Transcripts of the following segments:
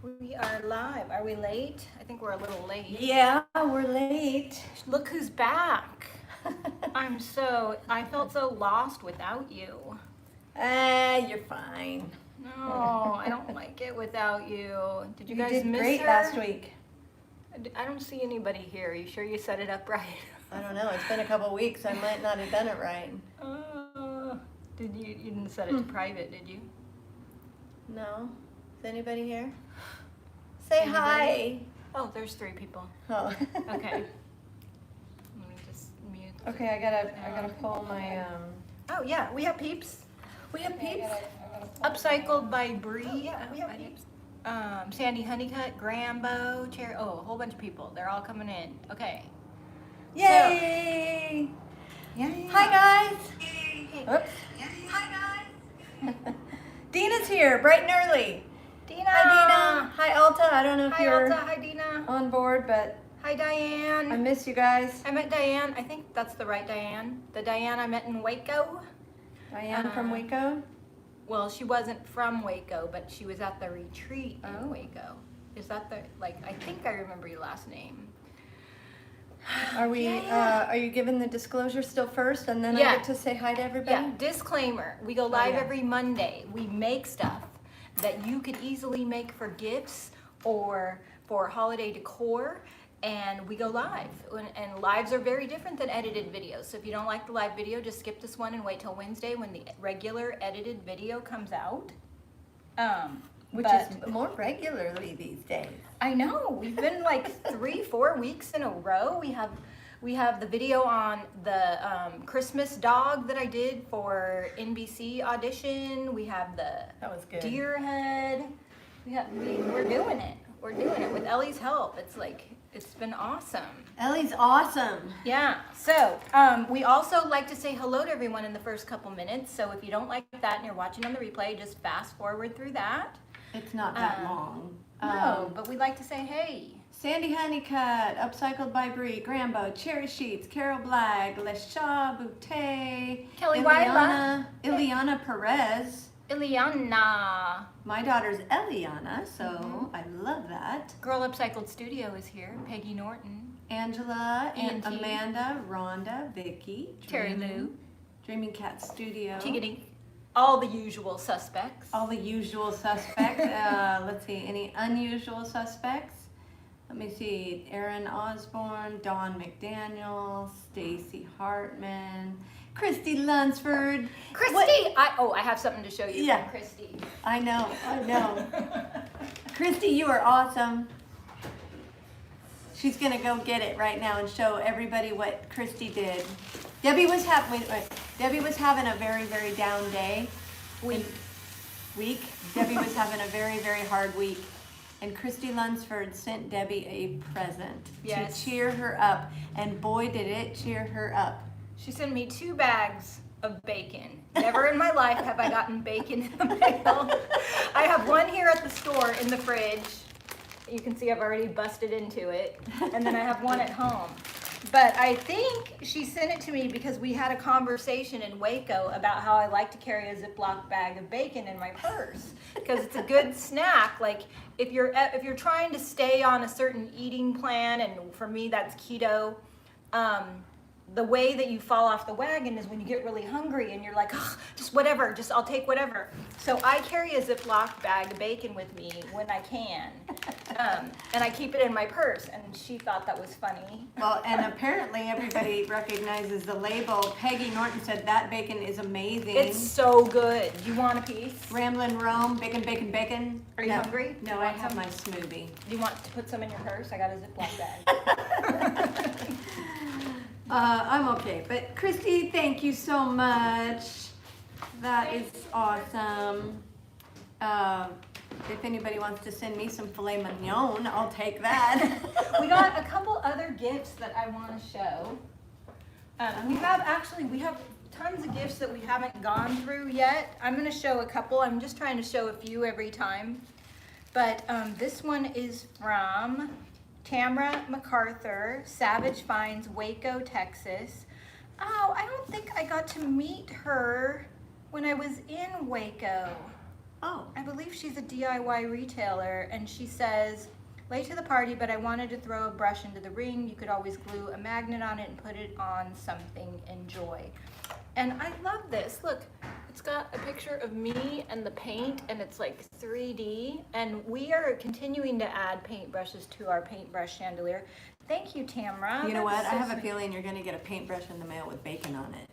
We are live. Are we late? I think we're a little late. Yeah, we're late. Look who's back. I felt so lost without you. You're fine. No, I don't like it without you. Did you guys did miss great her? last week. I don't see anybody here. Are you sure you set it up right? I don't know. It's been a couple weeks. I might not have done it right. You didn't set it to private, did you? No. Is anybody here? Say Anybody? hi. Oh, there's 3 people. Oh. Okay. Let me just mute. Okay, I gotta pull my Oh yeah, we have peeps. We have peeps. Upcycled by Bree. Yeah, we have peeps. Sandy Honeycutt, Grambo, Cherry. Oh, a whole bunch of people. They're all coming in. Okay. Yay! Yeah. Hi guys. Hey. Oops. Hi guys. Dina's here, bright and early. Dina. Hi Dina. Hi Alta. I don't know if Hi you're Alta. Hi Dina. on board, but Hi Diane. I miss you guys. I met Diane. I think that's the right Diane. The Diane I met in Waco. Diane from Waco. Well, she wasn't from Waco, but she was at the retreat in Oh. Waco. Is that I think I remember your last name. Are we? Yeah. Are you giving the disclosure still first, and then Yeah. I get to say hi to everybody? Yeah, disclaimer. We go live yeah. every Monday. We make stuff that you could easily make for gifts or for holiday decor, and we go live. And lives are very different than edited videos. So if you don't like the live video, just skip this one and wait till Wednesday when the regular edited video comes out. Which is more regularly these days. I know. We've been like 3-4 weeks in a row. We have the video on the Christmas dog that I did for NBC audition. We have the That was good. deer head. We're doing it. We're doing it with Ellie's help. It's been awesome. Ellie's awesome. Yeah. So we also like to say hello to everyone in the first couple minutes. So if you don't like that and you're watching on the replay, just fast forward through that. It's not that long. No, but we like to say hey. Sandy Honeycutt, Upcycled by Bree, Grambo, Cherry Sheets, Carol Black, Lesha Boutte, Kelly Wyla. Ileana Perez. Ileana. My daughter's Eliana, so I love that. Girl Upcycled Studio is here. Peggy Norton. Angela and Auntie. Amanda, Rhonda, Vicky, Terry Lou. Dreaming Cat Studio. Tiggity. All the usual suspects. All the usual suspects. Let's see, any unusual suspects? Let me see. Aaron Osborne, Dawn McDaniel, Stacy Hartman, Christy Lunsford. Christy! What? I have something to show you Yeah. from Christy. I know. Christy, you are awesome. She's gonna go get it right now and show everybody what Christy did. Debbie was having a very, very down day. Week. Debbie was having a very, very hard week. And Christy Lunsford sent Debbie a present Yes. to cheer her up. And boy, did it cheer her up. She sent me 2 bags of bacon. Never in my life have I gotten bacon in the mail. I have one here at the store in the fridge. You can see I've already busted into it. And then I have one at home. But I think she sent it to me because we had a conversation in Waco about how I like to carry a Ziploc bag of bacon in my purse because it's a good snack. Like if you're trying to stay on a certain eating plan, and for me that's keto, the way that you fall off the wagon is when you get really hungry and you're like, oh, just whatever, I'll take whatever. So I carry a Ziploc bag of bacon with me when I can. And I keep it in my purse, and she thought that was funny. Well, and apparently everybody recognizes the label. Peggy Norton said that bacon is amazing. It's so good. You want a piece? Ramblin' Rome, bacon, bacon, bacon. Are you hungry? No, I have my smoothie. Do you want to put some in your purse? I got a Ziploc bag. I'm okay. But Christy, thank you so much. That is awesome. If anybody wants to send me some filet mignon, I'll take that. We got a couple other gifts that I want to show. We have tons of gifts that we haven't gone through yet. I'm going to show a couple. I'm just trying to show a few every time. But this one is from Tamra MacArthur, Savage Finds, Waco, Texas. Oh, I don't think I got to meet her when I was in Waco. Oh. I believe she's a DIY retailer, and she says, late to the party, but I wanted to throw a brush into the ring. You could always glue a magnet on it and put it on something. Enjoy. And I love this. Look, it's got a picture of me and the paint, and it's like 3D. And we are continuing to add paintbrushes to our paintbrush chandelier. Thank you, Tamra. You know what? That's I so have a sweet. feeling you're going to get a paintbrush in the mail with bacon on it.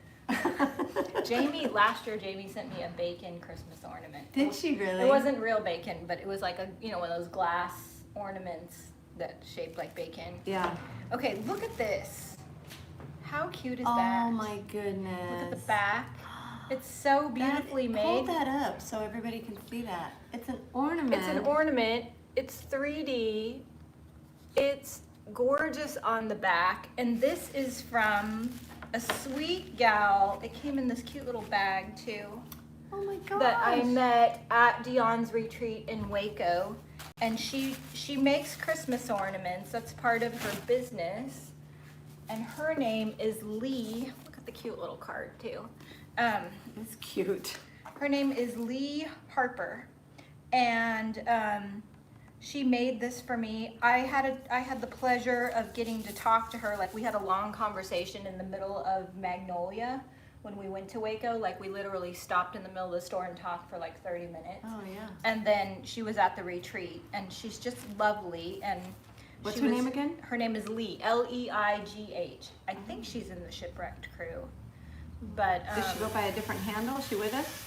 Last year, Jamie sent me a bacon Christmas ornament. Did she really? It wasn't real bacon, but it was like one of those glass ornaments that shaped like bacon. Yeah. Okay, look at this. How cute is that? Oh my goodness. Look at the back. It's so beautifully made. Hold that up so everybody can see that. It's an ornament. It's an ornament. It's 3D. It's gorgeous on the back. And this is from a sweet gal. It came in this cute little bag too. Oh my gosh. That I met at Dion's retreat in Waco. And she makes Christmas ornaments. That's part of her business. And her name is Lee. Look at the cute little card too. It's cute. Her name is Lee Harper, and she made this for me. I had the pleasure of getting to talk to her. Like, we had a long conversation in the middle of Magnolia when we went to Waco. Like, we literally stopped in the middle of the store and talked for like 30 minutes. Oh yeah. And then she was at the retreat, and she's just lovely. And What's her name again? Her name is Lee, Leigh. I think she's in the Shipwrecked crew. But Does she go by a different handle? Is she with us?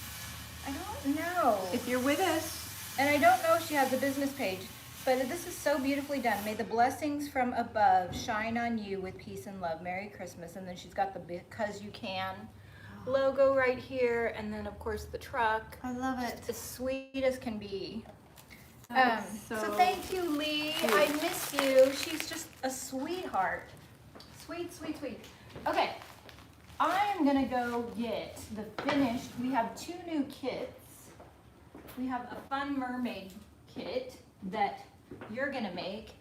I don't know. If you're with us. And I don't know if she has a business page, but this is so beautifully done. May the blessings from above shine on you with peace and love. Merry Christmas. And then she's got the Because You Can logo right here. And then, of course, the truck. I love it. As sweet as can be. So So thank you, Lee. I miss you. She's just a sweetheart. Sweet, sweet, sweet. Okay. I am gonna go get the finished. We have 2 new kits. We have a fun mermaid kit that you're gonna make.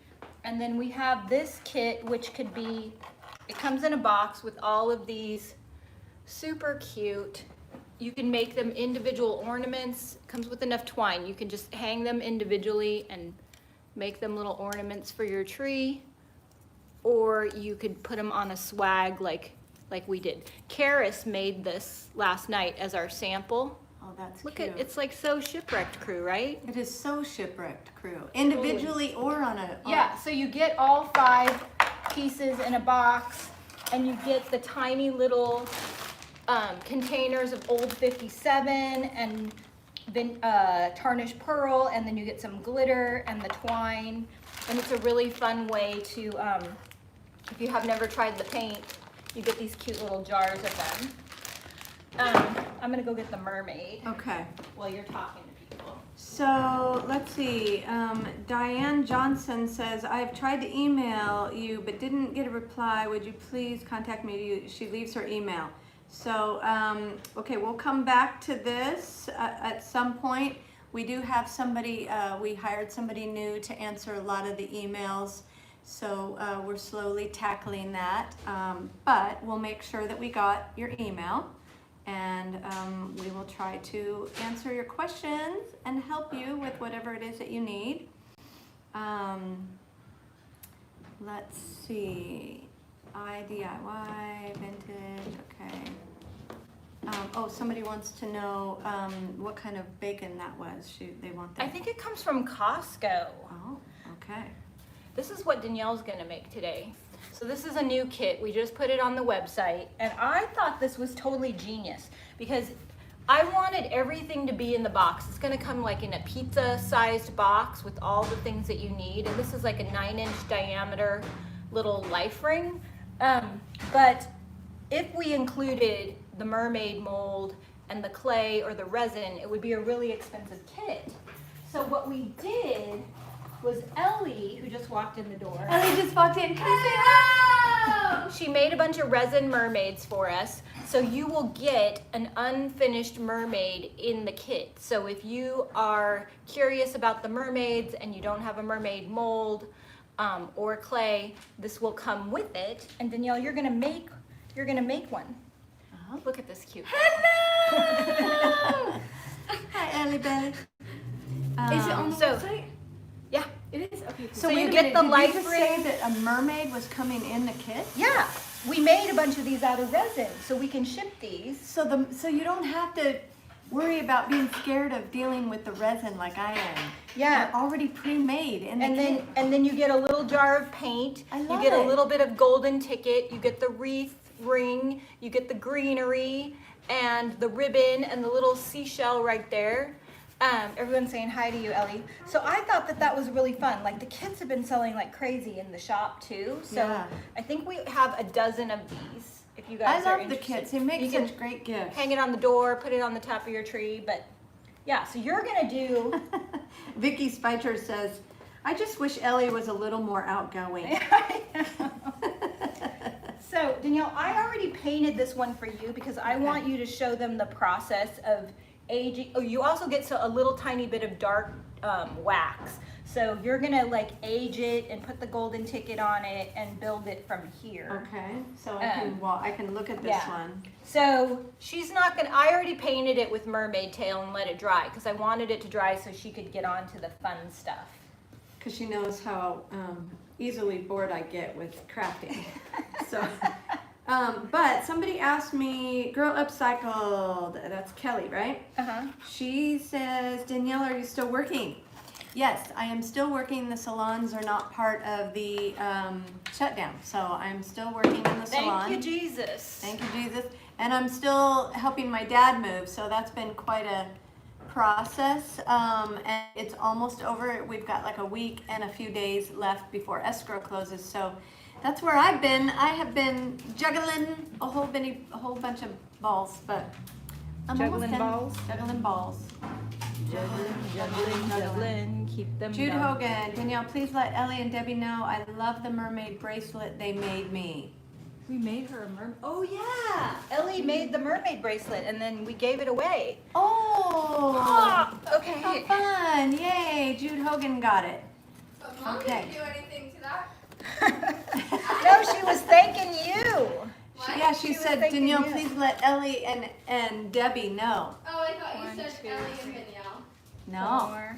And then we have this kit, which could be, it comes in a box with all of these super cute. You can make them individual ornaments. It comes with enough twine. You can just hang them individually and make them little ornaments for your tree. Or you could put them on a swag like we did. Karis made this last night as our sample. Oh, that's Look cute. at, it's like so Shipwrecked crew, right? It is so Shipwrecked crew. Individually or on a... Yeah, so you get all 5 pieces in a box, and you get the tiny little containers of Old 57 and tarnished pearl, and then you get some glitter and the twine. And it's a really fun way to, if you have never tried the paint, you get these cute little jars of them. I'm gonna go get the mermaid Okay. while you're talking to people. So let's see. Diane Johnson says, I've tried to email you but didn't get a reply. Would you please contact me? She leaves her email. So, okay, we'll come back to this at some point. We do have somebody, we hired somebody new to answer a lot of the emails. So we're slowly tackling that. But we'll make sure that we got your email. And we will try to answer your questions and help you with whatever it is that you need. Let's see. DIY, vintage, okay. Oh, somebody wants to know what kind of bacon that was. They want that. I think it comes from Costco. Oh, okay. This is what Danielle's gonna make today. So this is a new kit. We just put it on the website, and I thought this was totally genius because I wanted everything to be in the box. It's gonna come like in a pizza-sized box with all the things that you need, and this is like a 9-inch diameter little life ring. But if we included the mermaid mold and the clay or the resin, it would be a really expensive kit. So what we did was Ellie, who just walked in the door. Ellie just walked in. Can I say hello? She made a bunch of resin mermaids for us. So you will get an unfinished mermaid in the kit. So if you are curious about the mermaids and you don't have a mermaid mold or clay, this will come with it. And Danielle, you're gonna make one. Look at this cute. Hello! Hi, Ellie Beth. Is it on the website? Yeah. It is? Okay. So wait you a get minute, the did life you just ring. say that a mermaid was coming in the kit? Yeah, we made a bunch of these out of resin, so we can ship these. So you don't have to worry about being scared of dealing with the resin like I am. Yeah. They're already pre-made in the kit. And then you get a little jar of paint. I You love get a it. little bit of golden ticket. You get the wreath ring. You get the greenery and the ribbon and the little seashell right there. Everyone's saying hi to you, Ellie. So I thought that was really fun. Like the kits have been selling like crazy in the shop too. So Yeah. I think we have a dozen of these. If you guys I are love the interested. kits. They make You can such great gifts. hang it on the door, put it on the top of your tree. But yeah, so you're gonna do. Vicky Spicer says, I just wish Ellie was a little more outgoing. I know. So Danielle, I already painted this one for you because I want you to show them the process of aging. Oh, you also get a little tiny bit of dark wax. So you're gonna like age it and put the golden ticket on it and build it from here. Okay, so I can look at this yeah. one. So she's not gonna, I already painted it with mermaid tail and let it dry because I wanted it to dry so she could get on to the fun stuff. Because she knows how easily bored I get with crafting. So, but somebody asked me, Girl Upcycled, that's Kelly, right? Uh-huh. She says, Danielle, are you still working? Yes, I am still working. The salons are not part of the shutdown. So I'm still working in the salon. Thank you, Jesus. Thank you, Jesus. And I'm still helping my dad move. So that's been quite a process. And it's almost over. We've got like a week and a few days left before escrow closes. So that's where I've been. I have been juggling a whole bunch of balls, but I'm Juggling almost done. balls? Juggling balls. Juggling, keep them Jude down. Hogan, Danielle, please let Ellie and Debbie know I love the mermaid bracelet they made me. We made her a mermaid. Oh yeah, Ellie made the mermaid bracelet and then we gave it away. Oh, Okay. how fun! Yay, Jude Hogan got it. But Mom Okay. didn't do anything to that. No, she was thanking you. What? Yeah, she She was said, thanking Danielle, you. please let Ellie and Debbie know. Oh, I thought One, you said two, Ellie and three. Danielle. No. Four.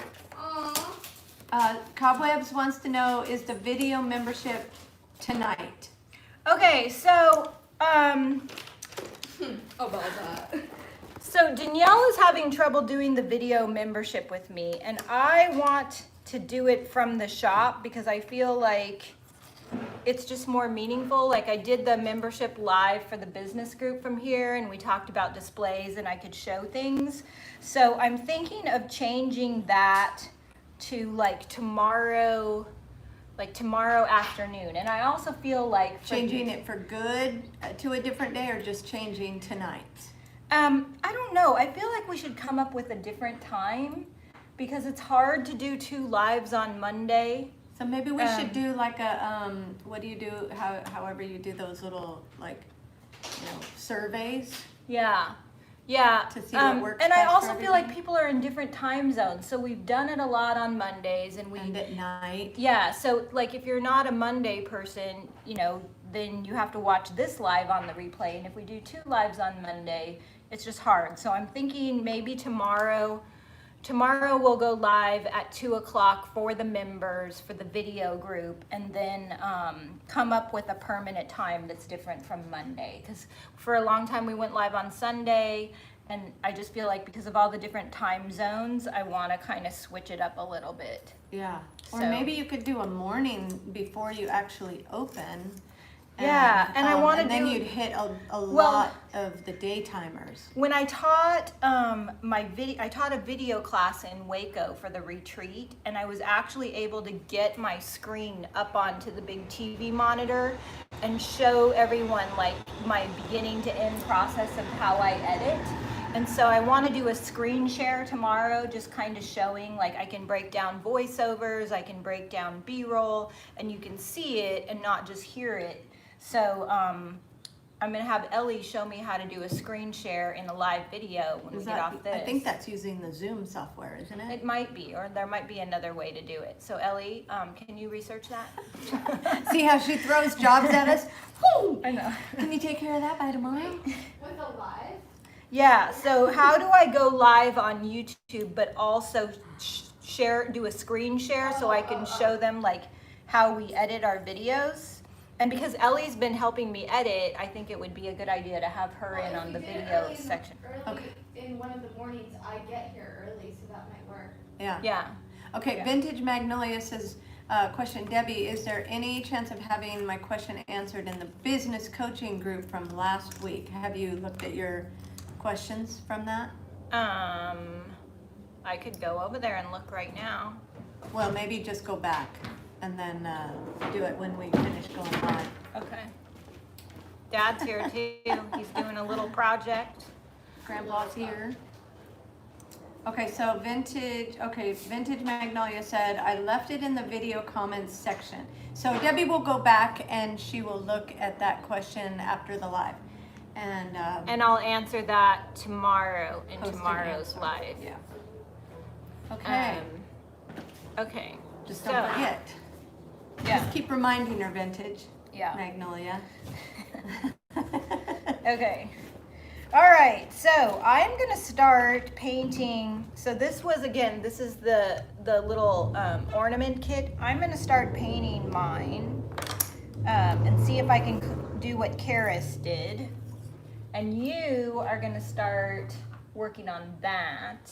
Aww. Cobwebs wants to know, is the video membership tonight? Okay, so About that. so Danielle is having trouble doing the video membership with me, and I want to do it from the shop because I feel like it's just more meaningful. Like I did the membership live for the business group from here and we talked about displays and I could show things. So I'm thinking of changing that to like tomorrow afternoon. And I also feel like Changing it for good to a different day or just changing tonight? I don't know. I feel like we should come up with a different time because it's hard to do 2 lives on Monday. So maybe we should do like a, what do you do, however you do those little like, surveys? Yeah. Yeah. To see what works and I best also for feel like everybody. people are in different time zones. So we've done it a lot on Mondays and we And at night? yeah, so like if you're not a Monday person, then you have to watch this live on the replay. And if we do 2 lives on Monday, it's just hard. So I'm thinking maybe tomorrow we'll go live at 2:00 for the members, for the video group, and then come up with a permanent time that's different from Monday. Because for a long time we went live on Sunday, and I just feel like because of all the different time zones, I want to kind of switch it up a little bit. Yeah. Or So- maybe you could do a morning before you actually open. Yeah, and I wanna and then do- you'd hit a lot of the daytimers. When I taught I taught a video class in Waco for the retreat, and I was actually able to get my screen up onto the big TV monitor and show everyone like my beginning to end process of how I edit. And so I want to do a screen share tomorrow, just kind of showing like I can break down voiceovers, I can break down B-roll, and you can see it and not just hear it. So I'm gonna have Ellie show me how to do a screen share in a live video when we get off this. I think that's using the Zoom software, isn't it? It might be, or there might be another way to do it. So Ellie, can you research that? See how she throws jobs at us? Woo! I know. Can you take care of that by tomorrow? With a live? Yeah, so how do I go live on YouTube but also do a screen share so I can show them like how we edit our videos. And because Ellie's been helping me edit, I think it would be a good idea to have her in on the video section. Early in one of the mornings, I get here early, so that might work. Yeah. Yeah. Okay, Yeah. Vintage Magnolia says, question, Debbie, is there any chance of having my question answered in the business coaching group from last week? Have you looked at your questions from that? I could go over there and look right now. Well, maybe just go back and then do it when we finish going live. Okay. Dad's here too. He's doing a little project. Grandpa's here. Okay, so Vintage Magnolia said, I left it in the video comments section. So Debbie will go back and she will look at that question after the live. And I'll answer that tomorrow in post an tomorrow's answer. live. Yeah. Okay, Okay. just so- don't forget. Yeah. Just keep reminding her, Vintage Yeah. Magnolia. Okay. All right. So I'm gonna start painting. So this is the little ornament kit. I'm gonna start painting mine and see if I can do what Karis did. And you are gonna start working on that.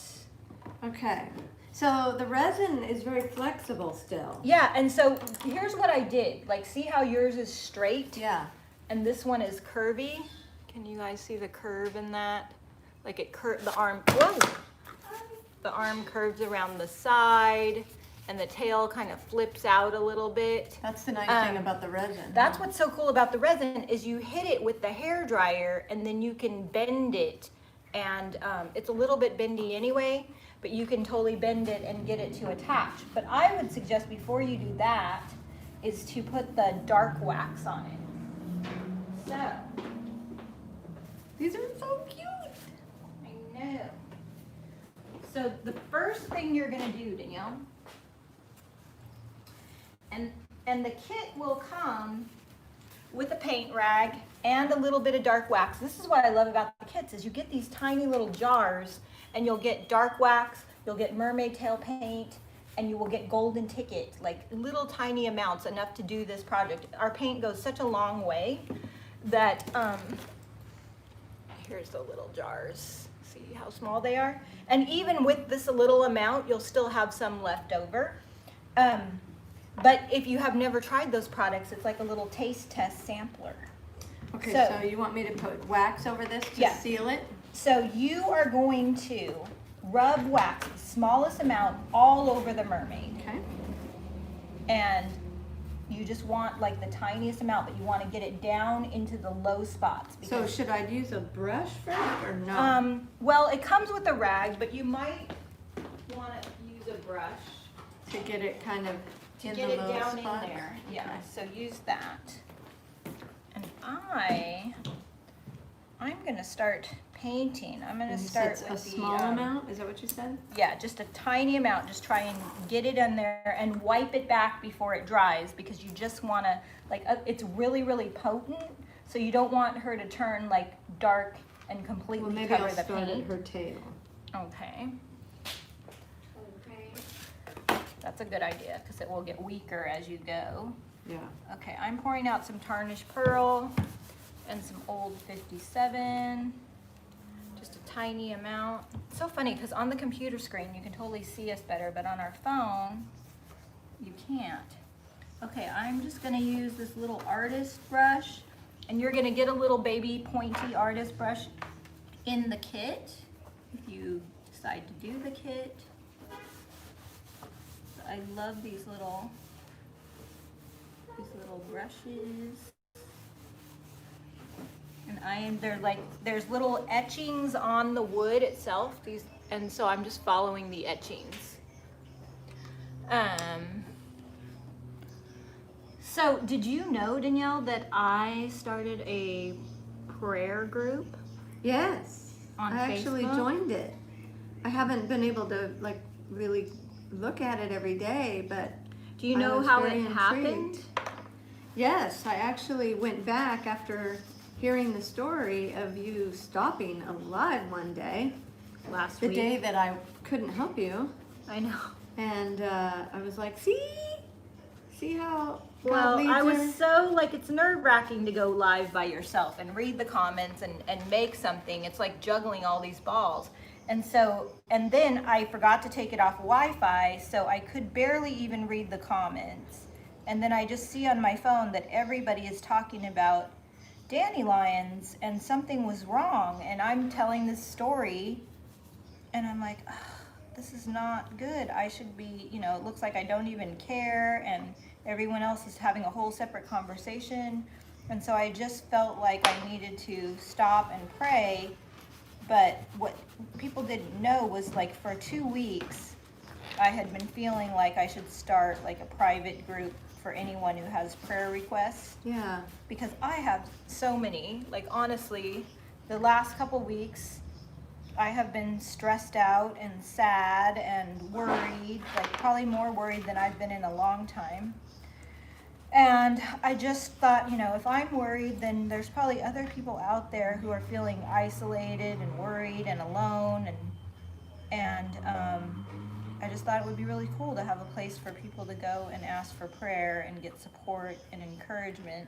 Okay, so the resin is very flexible still. Yeah. And so here's what I did. Like, see how yours is straight? Yeah. And this one is curvy. Can you guys see the curve in that? Like the arm, whoa! The arm curves around the side and the tail kind of flips out a little bit. That's the nice thing about the resin. That's what's so cool about the resin is you hit it with the hair dryer and then you can bend it. And it's a little bit bendy anyway, but you can totally bend it and get it to attach. But I would suggest before you do that is to put the dark wax on it. So, These are so cute. I know. So the first thing you're gonna do, Danielle, and the kit will come with a paint rag and a little bit of dark wax. This is what I love about the kits is you get these tiny little jars and you'll get dark wax, you'll get mermaid tail paint, and you will get golden ticket, like little tiny amounts, enough to do this project. Our paint goes such a long way that, here's the little jars. See how small they are? And even with this little amount, you'll still have some left over. But if you have never tried those products, it's like a little taste test sampler. Okay, So- so you want me to put wax over this to Yeah. seal it? So you are going to rub wax, the smallest amount, all over the mermaid. Okay. And you just want like the tiniest amount, but you want to get it down into the low spots. So should I use a brush first or no? Well, it comes with a rag, but you might want to use a brush To get it kind of to in get the it low down spot? in there. Yeah, Okay. so use that. And I'm gonna start painting. I'm gonna And you start said with a the small amount, is that what you said? Yeah, just a tiny amount. Just try and get it in there and wipe it back before it dries because you just want to, like, it's really, really potent. So you don't want her to turn like dark and Well, completely maybe cover I'll the start at paint. her tail. Okay, Okay. that's a good idea because it will get weaker as you go. Yeah. Okay, I'm pouring out some tarnished pearl and some old 57. Just a tiny amount. It's so funny because on the computer screen you can totally see us better, but on our phone you can't. Okay, I'm just gonna use this little artist brush, and you're gonna get a little baby pointy artist brush in the kit if you decide to do the kit. I love these little brushes. And there's little etchings on the wood itself. And so I'm just following the etchings. So did you know, Danielle, that I started a prayer group? Yes. On I actually Facebook? joined it. I haven't been able to like really look at it every day, but Do you I know was how it very happened? intrigued. Yes, I actually went back after hearing the story of you stopping a live one day, Last the week. day that I couldn't help you. I know. And I was like, see how God Well, leads I was her? so, like, it's nerve-wracking to go live by yourself and read the comments and make something. It's like juggling all these balls. And so, and then I forgot to take it off Wi-Fi, so I could barely even read the comments. And then I just see on my phone that everybody is talking about dandelions and something was wrong. And I'm telling this story and I'm like, "Ugh, this is not good. I should be, you know, it looks like I don't even care and everyone else is having a whole separate conversation." And so I just felt like I needed to stop and pray. But what people didn't know was, like, for 2 weeks, I had been feeling like I should start like a private group for anyone who has prayer requests. Yeah. Because I have so many. Like, honestly, the last couple weeks, I have been stressed out and sad and worried, like probably more worried than I've been in a long time. And I just thought, you know, if I'm worried, then there's probably other people out there who are feeling isolated and worried and alone. And I just thought it would be really cool to have a place for people to go and ask for prayer and get support and encouragement.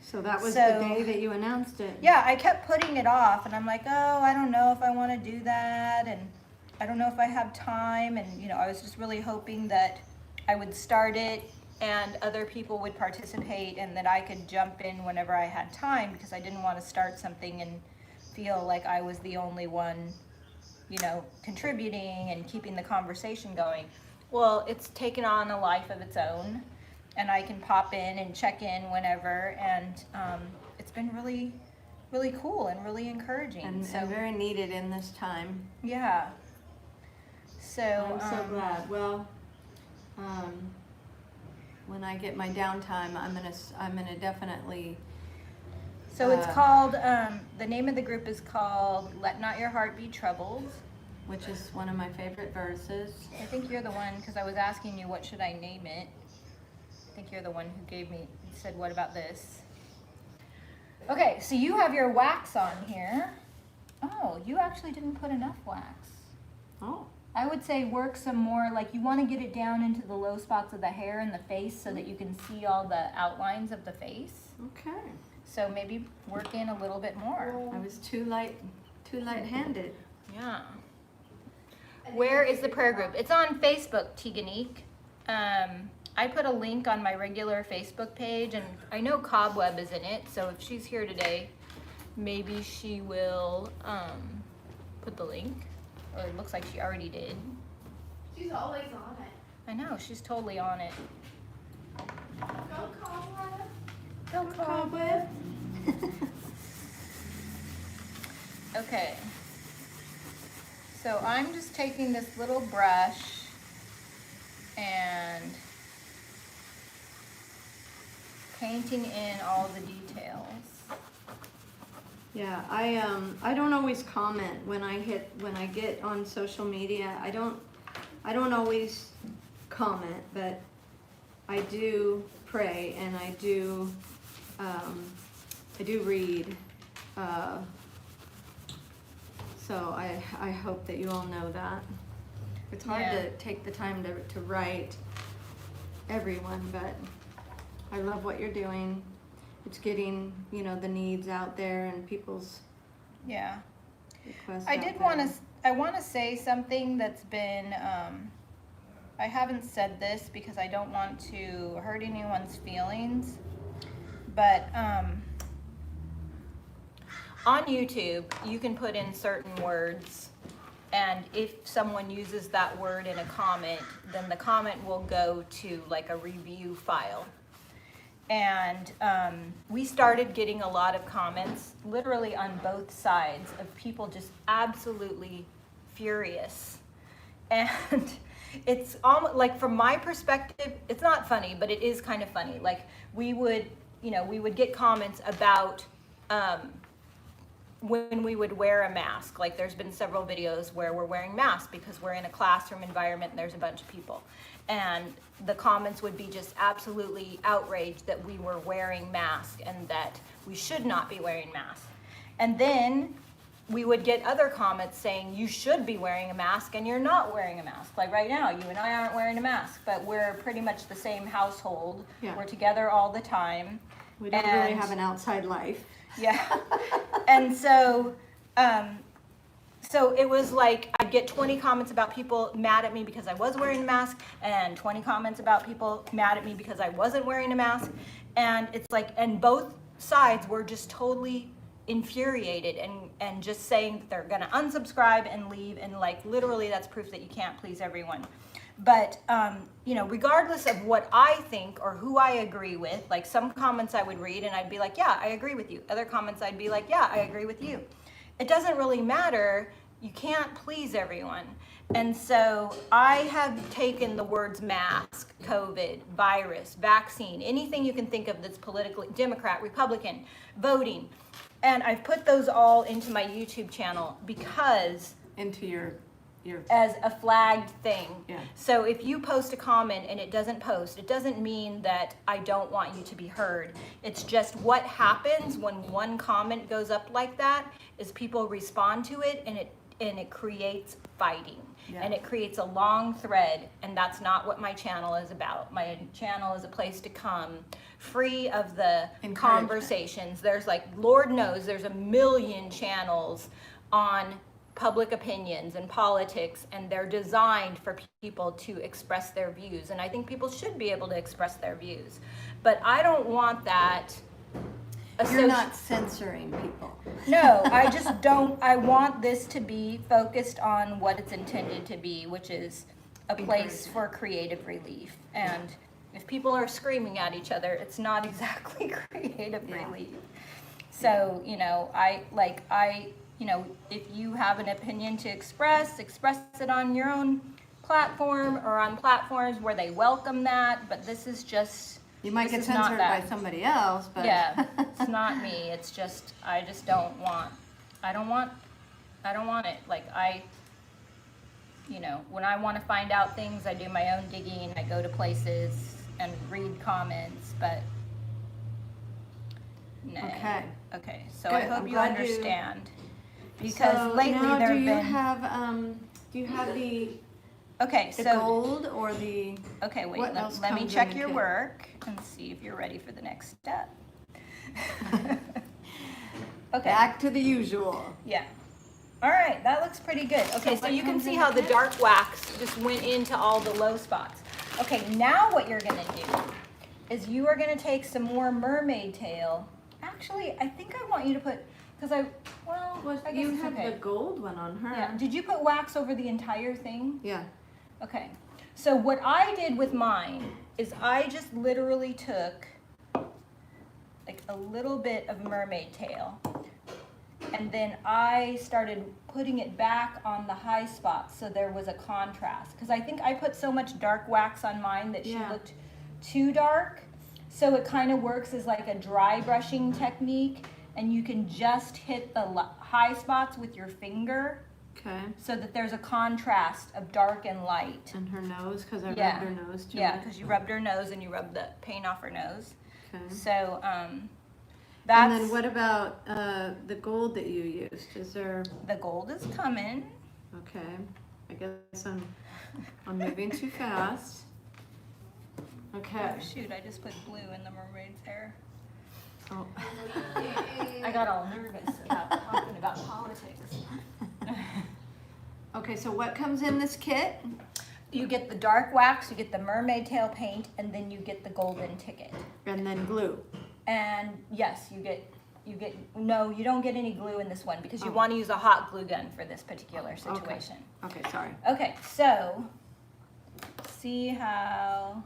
So that was So- the day that you announced it. Yeah, I kept putting it off, and I'm like, oh, I don't know if I want to do that, and I don't know if I have time. And, you know, I was just really hoping that I would start it and other people would participate and that I could jump in whenever I had time, because I didn't want to start something and feel like I was the only one, you know, contributing and keeping the conversation going. Well, it's taken on a life of its own, and I can pop in and check in whenever, and it's been really, really cool and really encouraging. And so very needed in this time. yeah. So I'm so glad. Well, when I get my downtime, I'm gonna definitely. So it's called, the name of the group is called "Let Not Your Heart Be Troubled." Which is one of my favorite verses. I think you're the one, because I was asking you what should I name it. I think you're the one who gave me, said, what about this? Okay, so you have your wax on here. Oh, you actually didn't put enough wax. Oh. I would say work some more, like you want to get it down into the low spots of the hair and the face so that you can see all the outlines of the face. Okay. So maybe work in a little bit more. I was too light-handed. Yeah. Where is the prayer group? It's on Facebook, Teganique. I put a link on my regular Facebook page, and I know Cobweb is in it, so if she's here today, maybe she will put the link. Or it looks like she already did. She's always on it. I know, she's totally on it. Don't call her. Don't Cobweb. Okay. So I'm just taking this little brush and painting in all the details. Yeah, I don't always comment when I get on social media. I don't always comment, but I do pray and I do read. So I hope that you all know that. It's hard Yeah. to take the time to write everyone, but I love what you're doing. It's getting, you know, the needs out there and people's Yeah. requests I out did there. want to say something that's been, I haven't said this because I don't want to hurt anyone's feelings, but on YouTube, you can put in certain words, and if someone uses that word in a comment, then the comment will go to like a review file. And we started getting a lot of comments, literally on both sides, of people just absolutely furious. And it's almost like, from my perspective, it's not funny, but it is kind of funny. Like, we would get comments about when we would wear a mask. Like, there's been several videos where we're wearing masks because we're in a classroom environment and there's a bunch of people. And the comments would be just absolutely outraged that we were wearing masks and that we should not be wearing masks. And then we would get other comments saying you should be wearing a mask and you're not wearing a mask. Like right now, you and I aren't wearing a mask, but we're pretty much the same household. Yeah. We're together all the time. We don't really have an outside life. Yeah. And so, so it was like I'd get 20 comments about people mad at me because I was wearing a mask, and 20 comments about people mad at me because I wasn't wearing a mask. And it's like, and both sides were just totally infuriated and just saying that they're gonna unsubscribe and leave, and like literally that's proof that you can't please everyone. But you know, regardless of what I think or who I agree with, like some comments I would read and I'd be like, yeah, I agree with you. Other comments I'd be like, yeah, I agree with you. It doesn't really matter. You can't please everyone. And so I have taken the words mask, COVID, virus, vaccine, anything you can think of that's politically, Democrat, Republican, voting, and I've put those all into my YouTube channel because Into your as a flagged thing. Yeah. So if you post a comment and it doesn't post, it doesn't mean that I don't want you to be heard. It's just what happens when one comment goes up like that is people respond to it, and it creates fighting. Yeah. And it creates a long thread, and that's not what my channel is about. My channel is a place to come free of the Encouragement. conversations. There's like, Lord knows, there's a million channels on public opinions and politics, and they're designed for people to express their views. And I think people should be able to express their views. But I don't want that. You're not censoring people. No, I just don't. I want this to be focused on what it's intended to be, which is a place for creative relief. And if people are screaming at each other, it's not exactly creative relief. So, you know, you know, if you have an opinion to express it on your own platform or on platforms where they welcome that. But this is just, You might this get is not censored that. by somebody else, but Yeah, it's not me. It's just, I just don't want, I don't want it. Like you know, when I want to find out things, I do my own digging. I go to places and read comments, but no. Okay, so I Good. hope I'm you glad you- understand. Because so lately now there do have you been, have the okay, the so, gold or the okay, wait, what else let me comes in check the your kit? work and see if you're ready for the next step. Okay. back to the usual? Yeah. All right, that looks pretty good. Okay, so what you can comes see in how the the kit? dark wax just went into all the low spots. Okay, now what you're gonna do is you are gonna take some more mermaid tail. Actually, I think I want you to put, because I guess You it's have okay. the gold one on her. Yeah. Did you put wax over the entire thing? Yeah. Okay. So what I did with mine is I just literally took like a little bit of mermaid tail, and then I started putting it back on the high spots so there was a contrast. Because I think I put so much dark wax on mine that she Yeah. looked too dark. So it kind of works as like a dry brushing technique, and you can just hit the high spots with your finger Okay. so that there's a contrast of dark and light. And her nose, because I Yeah. rubbed her nose too Yeah, much. because you rubbed her nose and you rubbed the paint off her nose. Okay. So And that's then what about the gold that you used? Is there? the gold is coming. Okay. I guess I'm moving too fast. Okay. Oh shoot! I just put blue in the mermaid's hair. Oh. I got all nervous about talking about politics. Okay. So what comes in this kit? You get the dark wax, you get the mermaid tail paint, and then you get the golden ticket. And then glue. And yes, you get no, you don't get any glue in this one because you Oh. want to use a hot glue gun for this particular situation. Okay. Sorry. Okay, so see how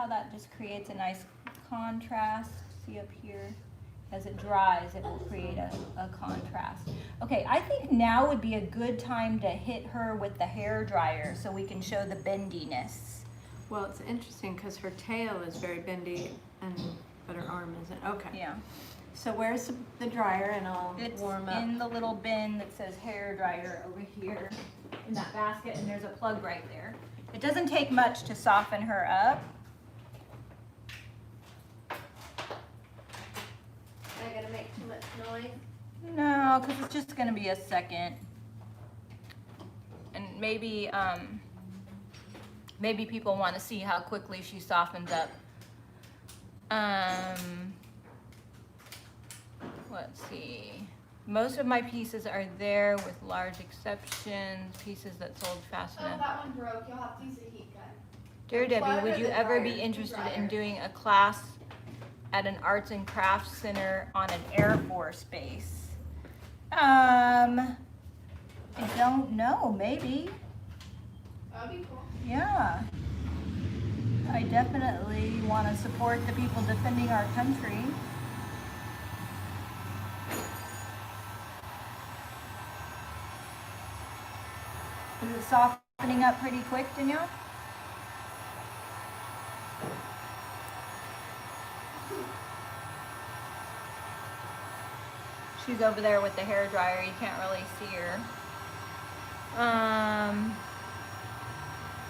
that just creates a nice contrast. See up here, as it dries, it will create a contrast. Okay, I think now would be a good time to hit her with the hair dryer so we can show the bendiness. Well, it's interesting because her tail is very bendy, but her arm isn't. Okay. Yeah, So where's the dryer, and I'll it's warm up. in the little bin that says hair dryer over here in that basket, and there's a plug right there. It doesn't take much to soften her up. Am I gonna make too much noise? No, No, because it's just gonna be a second. And maybe, maybe people want to see how quickly she softens up. Let's see. Most of my pieces are there with large exceptions, pieces that sold fast Oh, enough. that one broke. You'll have to use a heat gun. Dear Debbie, Plug would or you the ever dryer? be interested Dryer. in doing a class at an arts and crafts center on an Air Force base? I don't know, maybe. That would be cool. Yeah. I definitely want to support the people defending our country. Is it softening up pretty quick, Danielle? She's over there with the hair dryer. You can't really see her.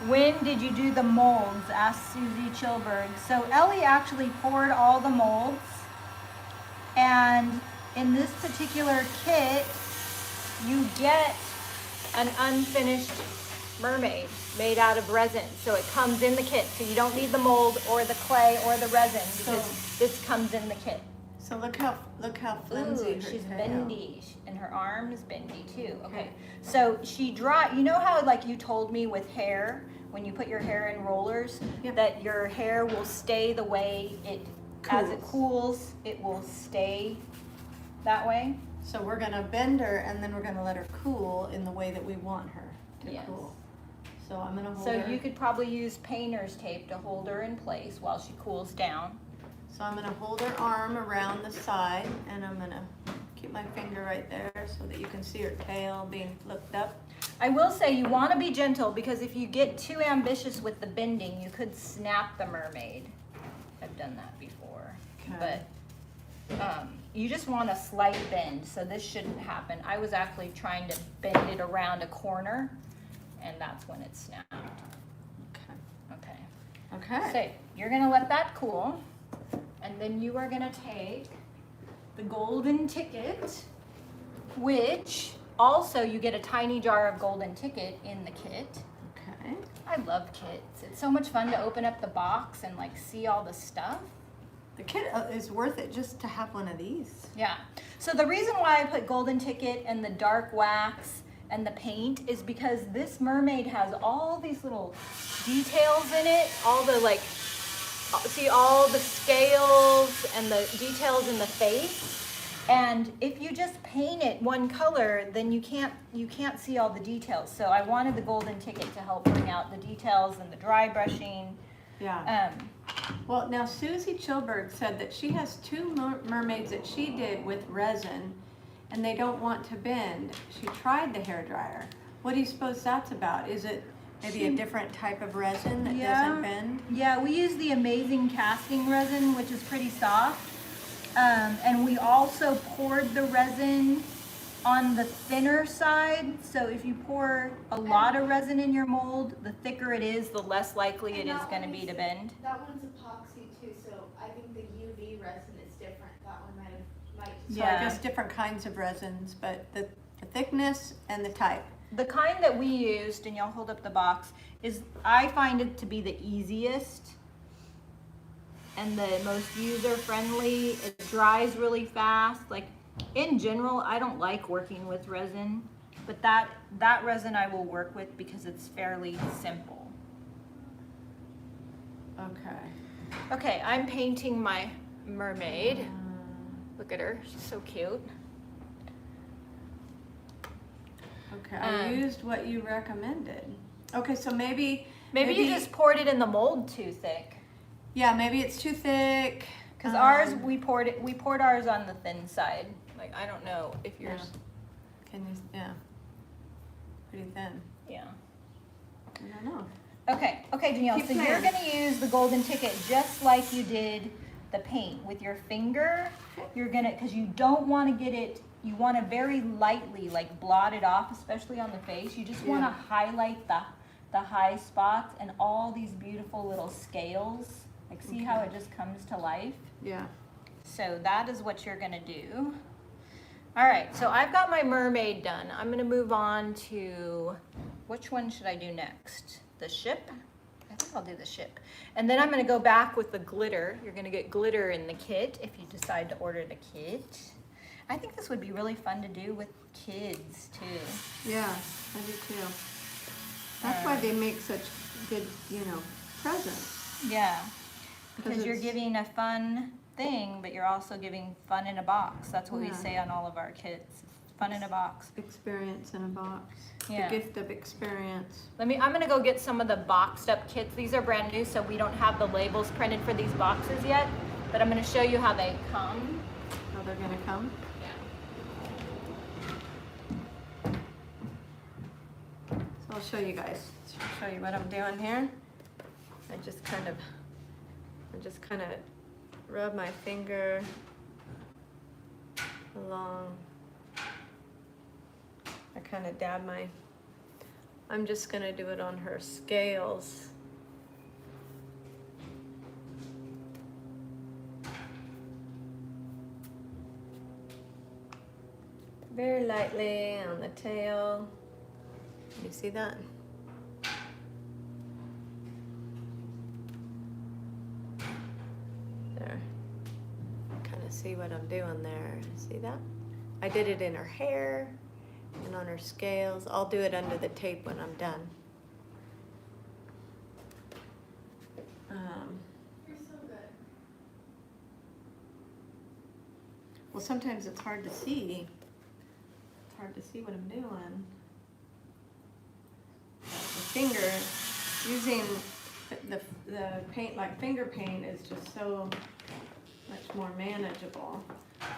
When did you do the molds? Asked Susie Chilberg. So Ellie actually poured all the molds. And in this particular kit, you get an unfinished mermaid made out of resin. So it comes in the kit. So you don't need the mold or the clay or the resin because this comes in the kit. So look how flimsy Ooh, her she's tail. bendy, and her arm is bendy too. Okay, so she you know how like you told me with hair, when you put your hair in rollers, Yeah. that your hair will stay the way as it cools, it will stay that way? So we're gonna bend her and then we're gonna let her cool in the way that we want her to Yes. cool. So I'm gonna hold So her. you could probably use painter's tape to hold her in place while she cools down. So I'm gonna hold her arm around the side and I'm gonna keep my finger right there so that you can see her tail being flipped up. I will say you want to be gentle because if you get too ambitious with the bending, you could snap the mermaid. I've done that before. Okay. But you just want a slight bend, so this shouldn't happen. I was actually trying to bend it around a corner, and that's when it snapped. Okay. Okay. Okay. So you're gonna let that cool, and then you are gonna take the golden ticket, which also you get a tiny jar of golden ticket in the kit. Okay. I love kits. It's so much fun to open up the box and like see all the stuff. The kit is worth it just to have one of these. Yeah. So the reason why I put golden ticket and the dark wax and the paint is because this mermaid has all these little details in it, all the like, see all the scales and the details in the face. And if you just paint it one color, then you can't see all the details. So I wanted the golden ticket to help bring out the details and the dry brushing. Yeah. Well, now Susie Chilberg said that she has two mermaids that she did with resin and they don't want to bend. She tried the hairdryer. What do you suppose that's about? Is it maybe a different type of resin that doesn't bend? Yeah, we use the Amazing Casting resin, which is pretty soft. And we also poured the resin on the thinner side. So if you pour a lot of resin in your mold, the thicker it is, the less likely it is going to be to bend. That one's epoxy too, so I think the UV resin is different. That one might. So Yeah. I guess different kinds of resins, but the thickness and the type. The kind that we used, and y'all hold up the box, is I find it to be the easiest and the most user-friendly. It dries really fast. Like in general, I don't like working with resin, but that resin I will work with because it's fairly simple. Okay. Okay, I'm painting my mermaid. Look at her, she's so cute. Okay, I used what you recommended. Okay, so maybe You just poured it in the mold too thick. Yeah, maybe it's too thick. Cause ours, we poured ours on the thin side. Like, I don't know if yours, Yeah. Pretty thin. yeah. I don't know. Okay, Danielle, Keep so you're playing. gonna use the golden ticket just like you did the paint. With your finger, you're gonna, cause you don't wanna get it, you wanna very lightly like blot it off, especially on the face. You just wanna highlight the high spots and all these beautiful little scales. Like, see how it just comes to life? Yeah. So that is what you're gonna do. All right, so I've got my mermaid done. I'm gonna move on to, which one should I do next? The ship? I think I'll do the ship. And then I'm gonna go back with the glitter. You're gonna get glitter in the kit if you decide to order the kit. I think this would be really fun to do with kids too. Yeah, I do too. That's why they make such good, presents. Yeah, because you're it's- giving a fun thing, but you're also giving fun in a box. That's what we Yeah. say on all of our kits. Fun in a box. Experience in a box. Yeah. The gift of experience. I'm gonna go get some of the boxed up kits. These are brand new, so we don't have the labels printed for these boxes yet, but I'm gonna show you how they come. How they're gonna come. So I'll show you guys. Show you what I'm doing here. I just kind of rub my finger along. I kind of dab my. I'm just gonna do it on her scales. Very lightly on the tail. You see that? There. Kind of see what I'm doing there. See that? I did it in her hair and on her scales. I'll do it under the tape when I'm done. You're so good. Well, sometimes it's hard to see. It's hard to see what I'm doing. The finger, using the paint like finger paint is just so much more manageable.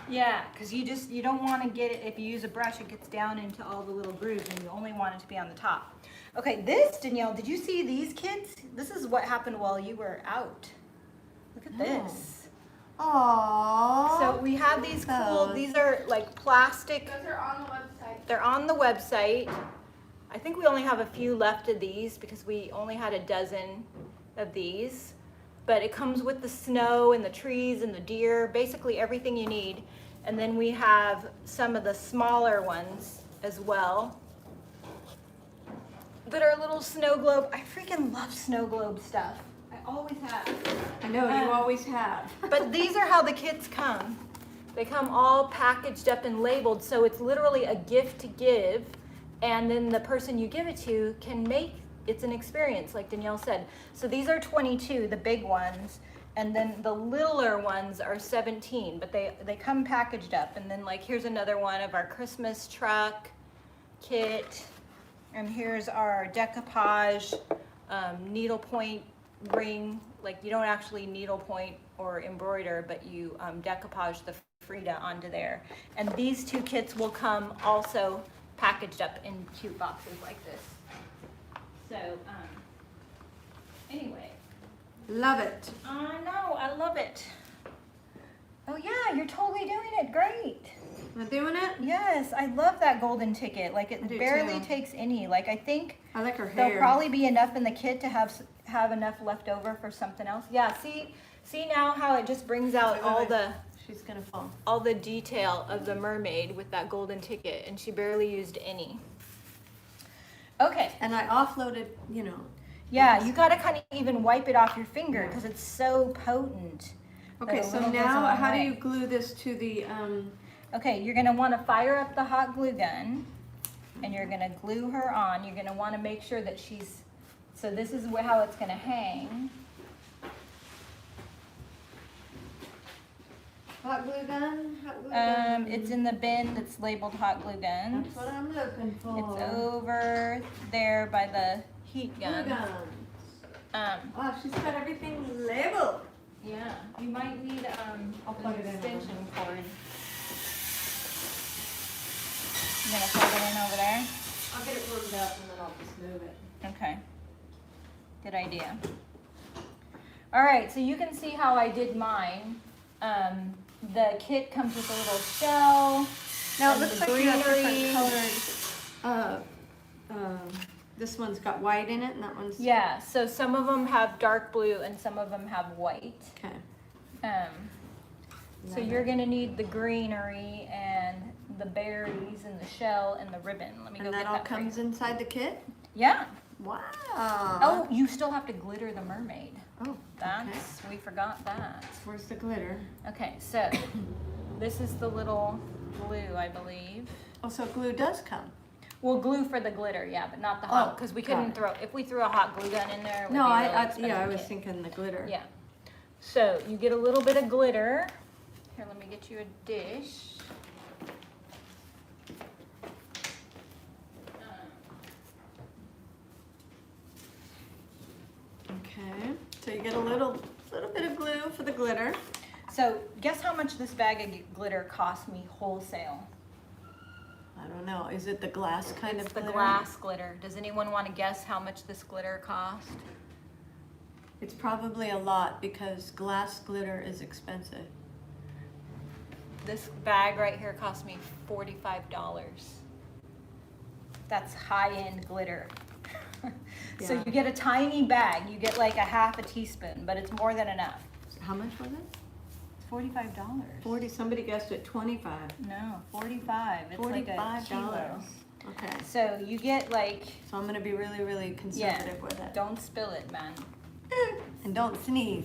Yeah, because you don't want to get it, if you use a brush, it gets down into all the little grooves and you only want it to be on the top. Okay, this, Danielle, did you see these kids? This is what happened while you were out. Look at this. Aww. So we have these cool, these are like plastic, Those are on the website. they're on the website. I think we only have a few left of these because we only had a dozen of these. But it comes with the snow and the trees and the deer, basically everything you need. And then we have some of the smaller ones as well that are little snow globe. I freaking love snow globe stuff. I always have. I know, you always have. But these are how the kits come. They come all packaged up and labeled, so it's literally a gift to give. And then the person you give it to can make, it's an experience, like Danielle said. So these are 22, the big ones, and then the littler ones are 17, but they come packaged up. And then like, here's another one of our Christmas truck kit. And here's our decoupage needlepoint ring. Like you don't actually needlepoint or embroider, but you decoupage the Frida onto there. And these two kits will come also packaged up in cute boxes like this. So, anyway. Love it. I know, I love it. Oh yeah, you're totally doing it, great. Am I doing it? Yes, I love that golden ticket. Like I it do barely too. takes any. Like I think I like her there'll hair. probably be enough in the kit to have enough left over for something else. Yeah, see now how it just brings out She's gonna fall. all the detail of the mermaid with that golden ticket, and she barely used any. Okay. And I offloaded, Yeah, you gotta kind of even wipe it off your finger because it's so potent. that Okay, a so little goes a now long how do way. you glue this to the, Okay, you're gonna want to fire up the hot glue gun, and you're gonna glue her on. You're gonna want to make sure that she's. So this is how it's gonna hang. hot glue gun? Hot glue gun. It's in the bin that's labeled hot glue guns. That's what I'm looking for. It's over there by the heat Glue gun. guns. Oh, she's got everything labeled. Yeah, you might need I'll plug it in. extension cord. You gonna plug it in over there? I'll get it warmed up and then I'll just move it. Okay. Good idea. All right, so you can see how I did mine. The kit comes with a little shell. Now it and looks the like you have greenery. different colored, this one's got white in it and that one's. Yeah, so some of them have dark blue and some of them have white. Okay. So you're gonna need the greenery and the berries and the shell and the ribbon. Let me go And get that all that for you. comes inside the kit? Yeah. Wow. Oh, you still have to glitter the mermaid. Oh, okay. That's, we forgot that. Where's the glitter? Okay, so this is the little glue, I believe. Oh, so glue does come. Well, glue for the glitter, yeah, but not the hot, Oh, because we got couldn't it. throw, if we threw a hot glue gun in there, it would No, be a really yeah, I expensive was kit. thinking the glitter. Yeah. So you get a little bit of glitter. Here, let me get you a dish. Okay, so you get a little bit of glue for the glitter. So guess how much this bag of glitter cost me wholesale? I don't know, is it the glass kind It's of the glitter? glass glitter. Does anyone want to guess how much this glitter cost? It's probably a lot because glass glitter is expensive. This bag right here cost me $45. That's high-end glitter. So Yeah. you get a tiny bag. You get like a half a teaspoon, but it's more than enough. How much was it? It's $45. 40, somebody guessed at 25. No, 45. It's like a $45. kilo. Okay, So you get like, so I'm gonna be really, really yeah, conservative with it. don't spill it, man. And don't sneeze.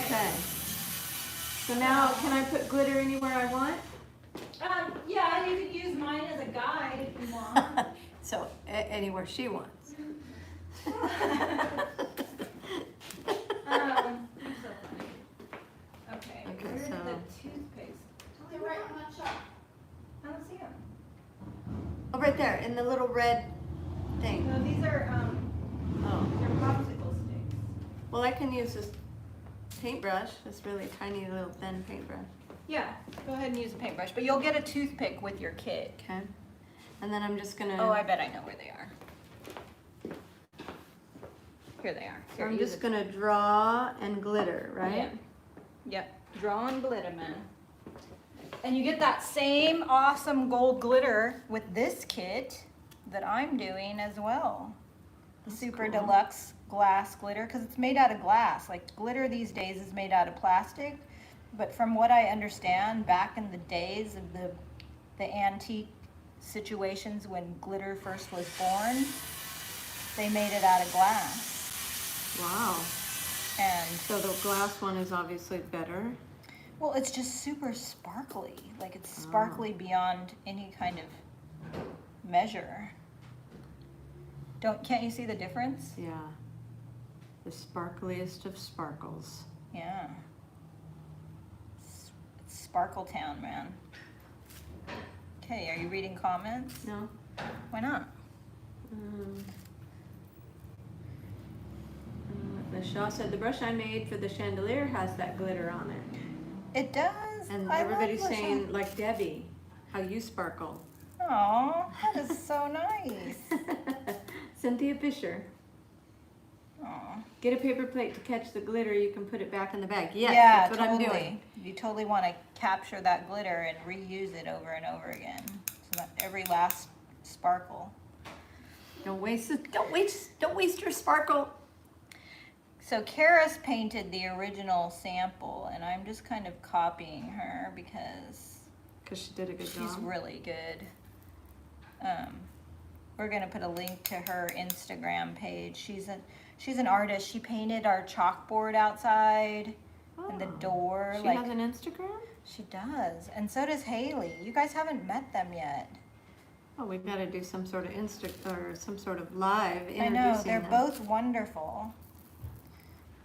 Okay. So now, can I put glitter anywhere I want? Yeah, you could use mine as a guide if you want. So, anywhere she wants. You're so funny. Okay, Okay, where are so- the toothpaste? They're right on that shelf. I don't see them. Oh, right there, in the little red thing. No, these are, Oh. they're popsicle sticks. Well, I can use this paintbrush, this really tiny little thin paintbrush. Yeah, go ahead and use a paintbrush, but you'll get a toothpick with your kit. Okay. And then I'm just gonna. Oh, I bet I know where they are. Here they are. So Here, I'm use just it. gonna draw and glitter, right? Yeah. Yep, draw and glitter, man. And you get that same awesome gold glitter with this kit that I'm doing as well. The That's Super cool. Deluxe glass glitter, because it's made out of glass. Like glitter these days is made out of plastic, but from what I understand, back in the days of the antique situations when glitter first was born, they made it out of glass. Wow. And So the glass one is obviously better. well, it's just super sparkly. Like it's sparkly beyond any kind of measure. Can't you see the difference? Yeah. The sparkliest of sparkles. Yeah. It's Sparkle Town, man. Okay, are you reading comments? No? Why not? Michelle said the brush I made for the chandelier has that glitter on it. It does. And I love everybody's blush saying, on- like Debbie, how you sparkle. Aw, that is so nice. Cynthia Fisher. Aw. Get a paper plate to catch the glitter. You can put it back in the bag. Yes, Yeah, that's what totally. I'm doing. You totally want to capture that glitter and reuse it over and over again, so that every last sparkle. Don't waste it. Don't waste your sparkle. So Karis painted the original sample, and I'm just kind of copying her because Because she did a good she's job. really good. We're gonna put a link to her Instagram page. She's an artist. She painted our chalkboard outside and the Oh. door. She like has an Instagram? she does, and so does Haley. You guys haven't met them yet. Oh, we've got to do some sort of or some sort of live introducing I know, they're them. both wonderful.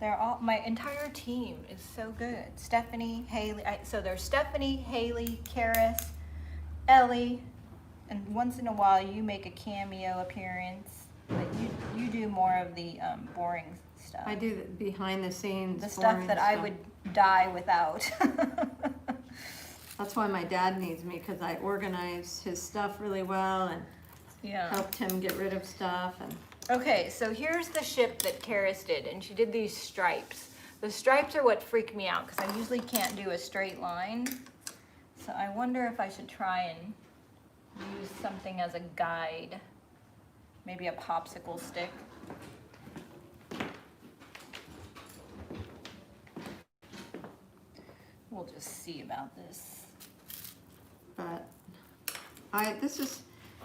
They're all, my entire team is so good. Stephanie, Haley, so there's Stephanie, Haley, Karis, Ellie, and once in a while you make a cameo appearance, but you do more of the boring stuff. I do the behind the scenes. The stuff boring that I stuff. would die without. That's why my dad needs me, because I organize his stuff really well and Yeah. helped him get rid of stuff. And Okay, so here's the ship that Karis did, and she did these stripes. The stripes are what freak me out, because I usually can't do a straight line. So I wonder if I should try and use something as a guide. Maybe a popsicle stick. we'll just see about this. But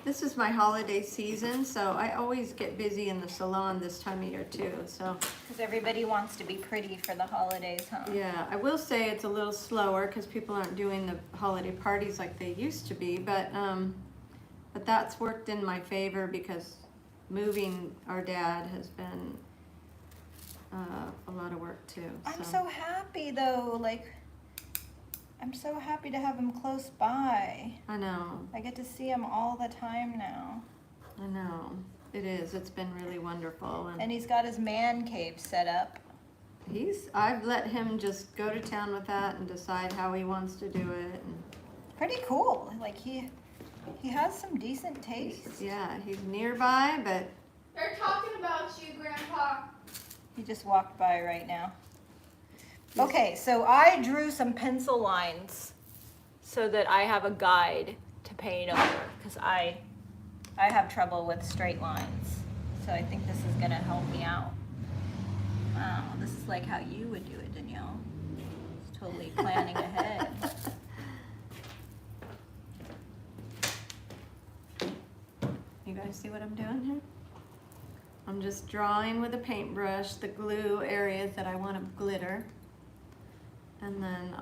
this is my holiday season, so I always get busy in the salon this time of year too. So Because everybody wants to be pretty for the holidays, huh? yeah, I will say it's a little slower because people aren't doing the holiday parties like they used to be. But that's worked in my favor because moving our dad has been a lot of work too. I'm so happy though, like, I'm so happy to have him close by. I know. I get to see him all the time now. I know. It is. It's been really wonderful. And he's got his man cave set up. I've let him just go to town with that and decide how he wants to do it. And Pretty cool. Like he has some decent taste. yeah, he's nearby, but They're talking about you, Grandpa. He just walked by right now. Okay, so I drew some pencil lines so that I have a guide to paint over because I have trouble with straight lines. So I think this is gonna help me out. Wow, this is like how you would do it, Danielle. It's totally planning ahead. you guys see what I'm doing here? I'm just drawing with a paintbrush the glue areas that I want to glitter. And then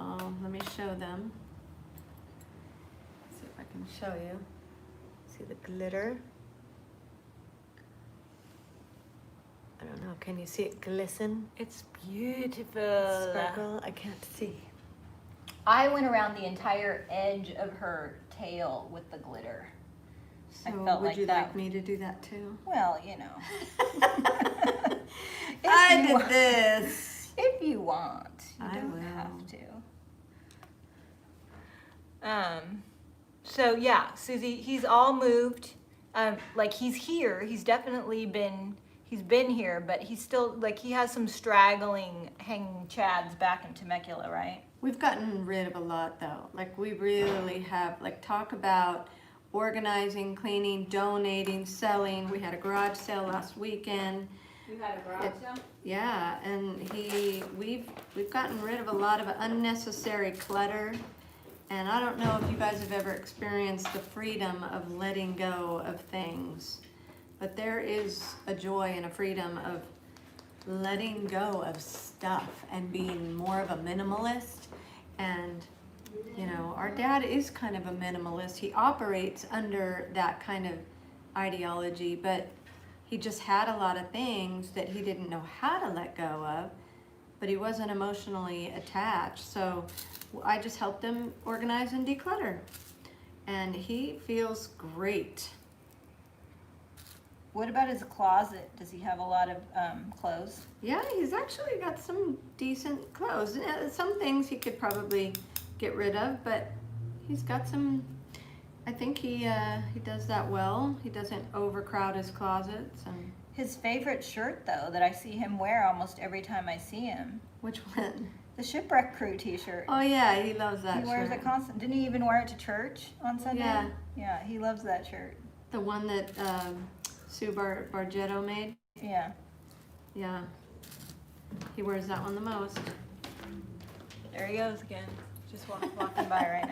let me show them. See if I can show you. See the glitter? I don't know, can you see it glisten? It's beautiful. Sparkle? I can't see. I went around the entire edge of her tail with the glitter. So I felt would like you that. like me to do that too? Well, you know. If I you did want- this. If you want, you I don't will. have to. So yeah, Susie, he's all moved. Like he's here. He's definitely been here, but he's still like he has some straggling hanging chads back in Temecula, right? We've gotten rid of a lot though. Like we really have, like talk about organizing, cleaning, donating, selling. We had a garage sale last weekend. You had a garage sale? Yeah, and we've gotten rid of a lot of unnecessary clutter. And I don't know if you guys have ever experienced the freedom of letting go of things, but there is a joy and a freedom of letting go of stuff and being more of a minimalist. And you know, our dad is kind of a minimalist. He operates under that kind of ideology, but he just had a lot of things that he didn't know how to let go of, but he wasn't emotionally attached. So I just helped him organize and declutter. And he feels great. What about his closet? Does he have a lot of clothes? Yeah, he's actually got some decent clothes. Some things he could probably get rid of, but he's got some. I think he does that well. He doesn't overcrowd his closets. And His favorite shirt, though, that I see him wear almost every time I see him, which one? the Shipwrecked crew T-shirt. Oh yeah, he loves that. He wears shirt. it constant. Didn't he even wear it to church on Sunday? Yeah. Yeah, he loves that shirt. The one that Sue Bargetto made. Yeah. Yeah, he wears that one the most. There he goes again. Just walking by right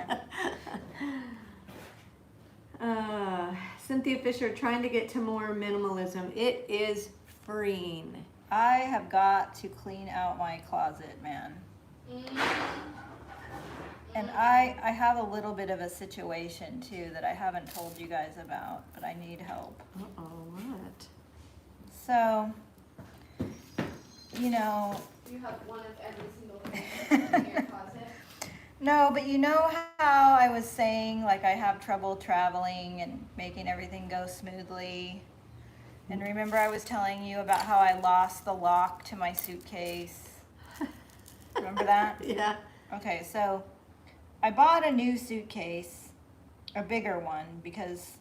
now. Cynthia Fisher, trying to get to more minimalism. It is freeing. I have got to clean out my closet, man. And I have a little bit of a situation too that I haven't told you guys about, but I need help. Uh-oh, what? So, you know, You have one of every single thing in your closet. no, but you know how I was saying like I have trouble traveling and making everything go smoothly. And remember I was telling you about how I lost the lock to my suitcase. Remember that? Yeah. Okay, so I bought a new suitcase, a bigger one, because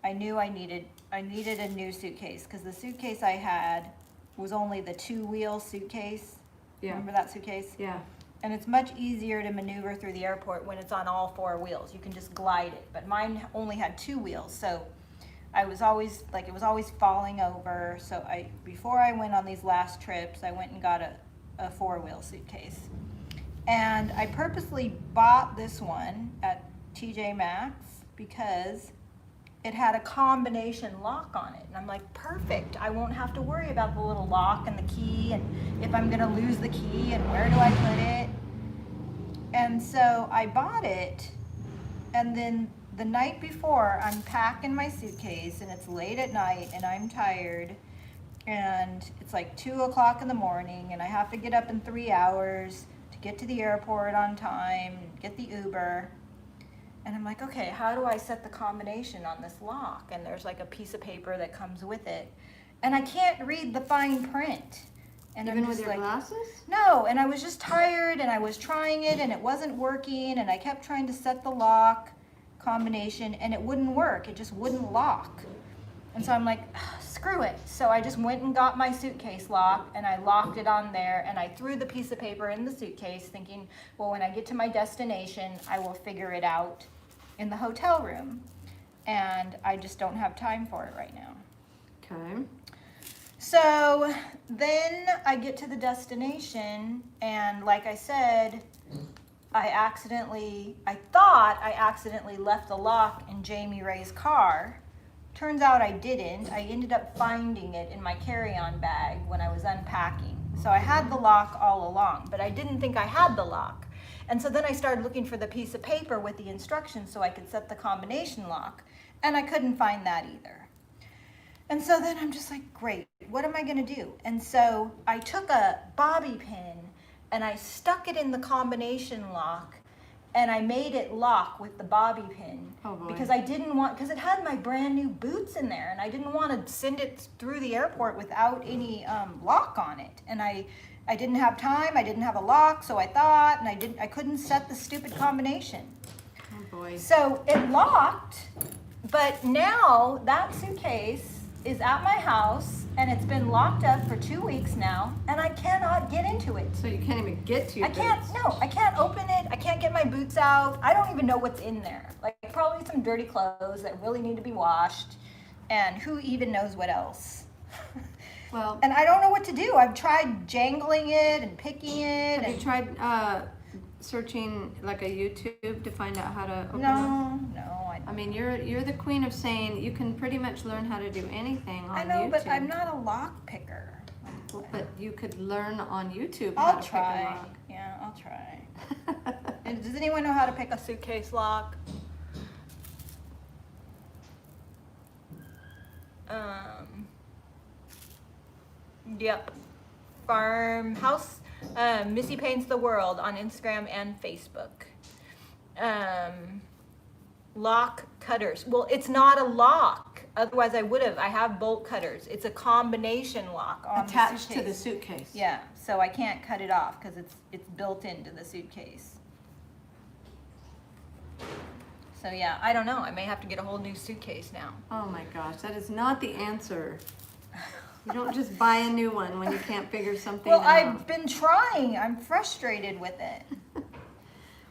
I knew I needed a new suitcase because the suitcase I had was only the 2-wheel suitcase. Yeah. Remember that suitcase? Yeah. And it's much easier to maneuver through the airport when it's on all 4 wheels. You can just glide it. But mine only had 2 wheels, so I was always like it was always falling over. So before I went on these last trips, I went and got a 4-wheel suitcase. And I purposely bought this one at TJ Maxx because it had a combination lock on it. And I'm like, perfect. I won't have to worry about the little lock and the key and if I'm gonna lose the key and where do I put it. And so I bought it, and then the night before I'm packing my suitcase and it's late at night and I'm tired and it's like 2 o'clock in the morning and I have to get up in 3 hours to get to the airport on time, get the Uber. And I'm like, okay, how do I set the combination on this lock? And there's like a piece of paper that comes with it. And I can't read the fine print. And Even I'm with just your like, glasses? no, and I was just tired and I was trying it and it wasn't working and I kept trying to set the lock combination and it wouldn't work. It just wouldn't lock. And so I'm like, screw it. So I just went and got my suitcase lock and I locked it on there and I threw the piece of paper in the suitcase thinking, well, when I get to my destination, I will figure it out in the hotel room. And I just don't have time for it right now. Okay. So then I get to the destination and like I said, I thought I accidentally left the lock in Jamie Ray's car. Turns out I didn't. I ended up finding it in my carry-on bag when I was unpacking. So I had the lock all along, but I didn't think I had the lock. And so then I started looking for the piece of paper with the instructions so I could set the combination lock, and I couldn't find that either. And so then I'm just like, great, what am I gonna do? And so I took a bobby pin and I stuck it in the combination lock and I made it lock with the bobby pin. Oh boy. Because I didn't want, because it had my brand new boots in there and I didn't want to send it through the airport without any lock on it. And I didn't have time, I didn't have a lock, so I thought, and I couldn't set the stupid combination. Oh boy. So it locked, but now that suitcase is at my house and it's been locked up for 2 weeks now and I cannot get into it. So you can't even get to your I can't, boots. no, I can't open it. I can't get my boots out. I don't even know what's in there. Like probably some dirty clothes that really need to be washed and who even knows what else. Well, And I don't know what to do. I've tried jangling it and picking it. have you And tried searching like a YouTube to find out how to open them? no, I mean, you're the queen of saying you can pretty much learn how to do anything on I know, YouTube. but I'm not a lock picker. But you could learn on YouTube how I'll to try. Yeah, I'll try. pick a lock. And does anyone know how to pick a suitcase lock? Yep. Farmhouse. Missy Paints the World on Instagram and Facebook. Lock cutters. Well, it's not a lock. Otherwise, I would have. I have bolt cutters. It's a combination lock on Attached the to the suitcase. suitcase. Yeah, so I can't cut it off because it's built into the suitcase. So yeah, I don't know. I may have to get a whole new suitcase now. Oh my gosh, that is not the answer. You don't just buy a new one when you can't figure something Well, out. I've been trying. I'm frustrated with it.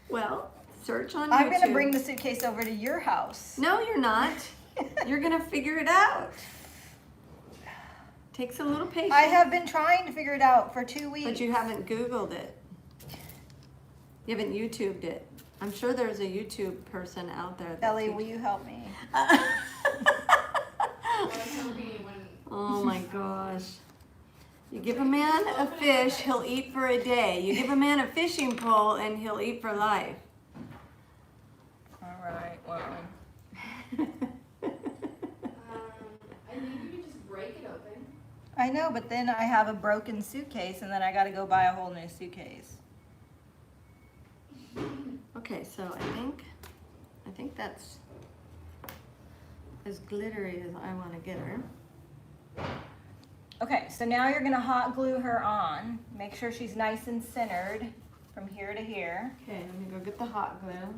Well, search on I'm YouTube. gonna bring the suitcase over to your house. No, you're not. You're gonna figure it out. Takes a little patience. I have been trying to figure it out for 2 weeks. But you haven't Googled it. You haven't YouTubed it. I'm sure there's a YouTube person out there. Ellie, will you help me? Oh my gosh. You give a man a fish, he'll eat for a day. You give a man a fishing pole and he'll eat for life. All right, well. I think you could just break it open. I know, but then I have a broken suitcase and then I gotta go buy a whole new suitcase. Okay, so I think that's as glittery as I want to get her. Okay, so now you're gonna hot glue her on. Make sure she's nice and centered from here to here. Okay, let me go get the hot glue.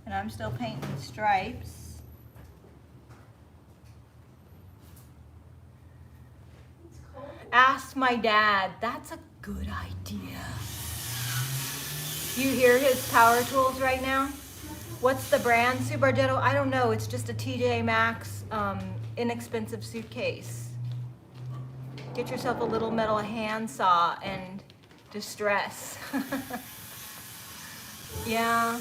And I'm still painting stripes. Ask my dad. That's a good idea. You hear his power tools right now? What's the brand, Subargetto? I don't know. It's just a TJ Maxx inexpensive suitcase. Get yourself a little metal handsaw and distress. Yeah.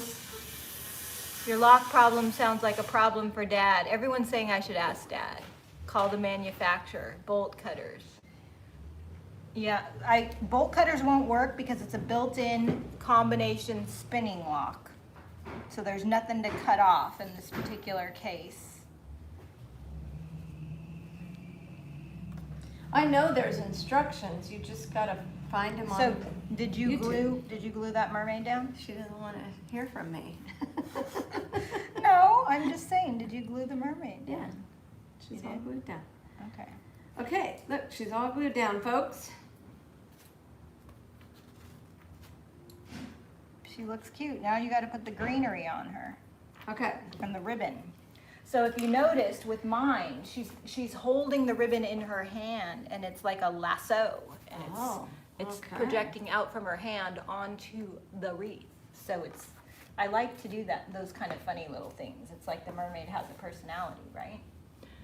Your lock problem sounds like a problem for Dad. Everyone's saying I should ask Dad. Call the manufacturer. Bolt cutters. Yeah, bolt cutters won't work because it's a built-in combination spinning lock. So there's nothing to cut off in this particular case. I know there's instructions. You just gotta find them So on. did you glue that mermaid down? She doesn't want to hear from me. No, I'm just saying, did you glue the mermaid down? Yeah, she's You all did? glued down. Okay. Okay, look, she's all glued down, folks. She looks cute. Now you got to put the greenery on her Okay. and the ribbon. So if you noticed with mine, she's holding the ribbon in her hand and it's like a lasso and it's okay. projecting out from her hand onto the wreath. So I like to do those kind of funny little things. It's like the mermaid has a personality, right?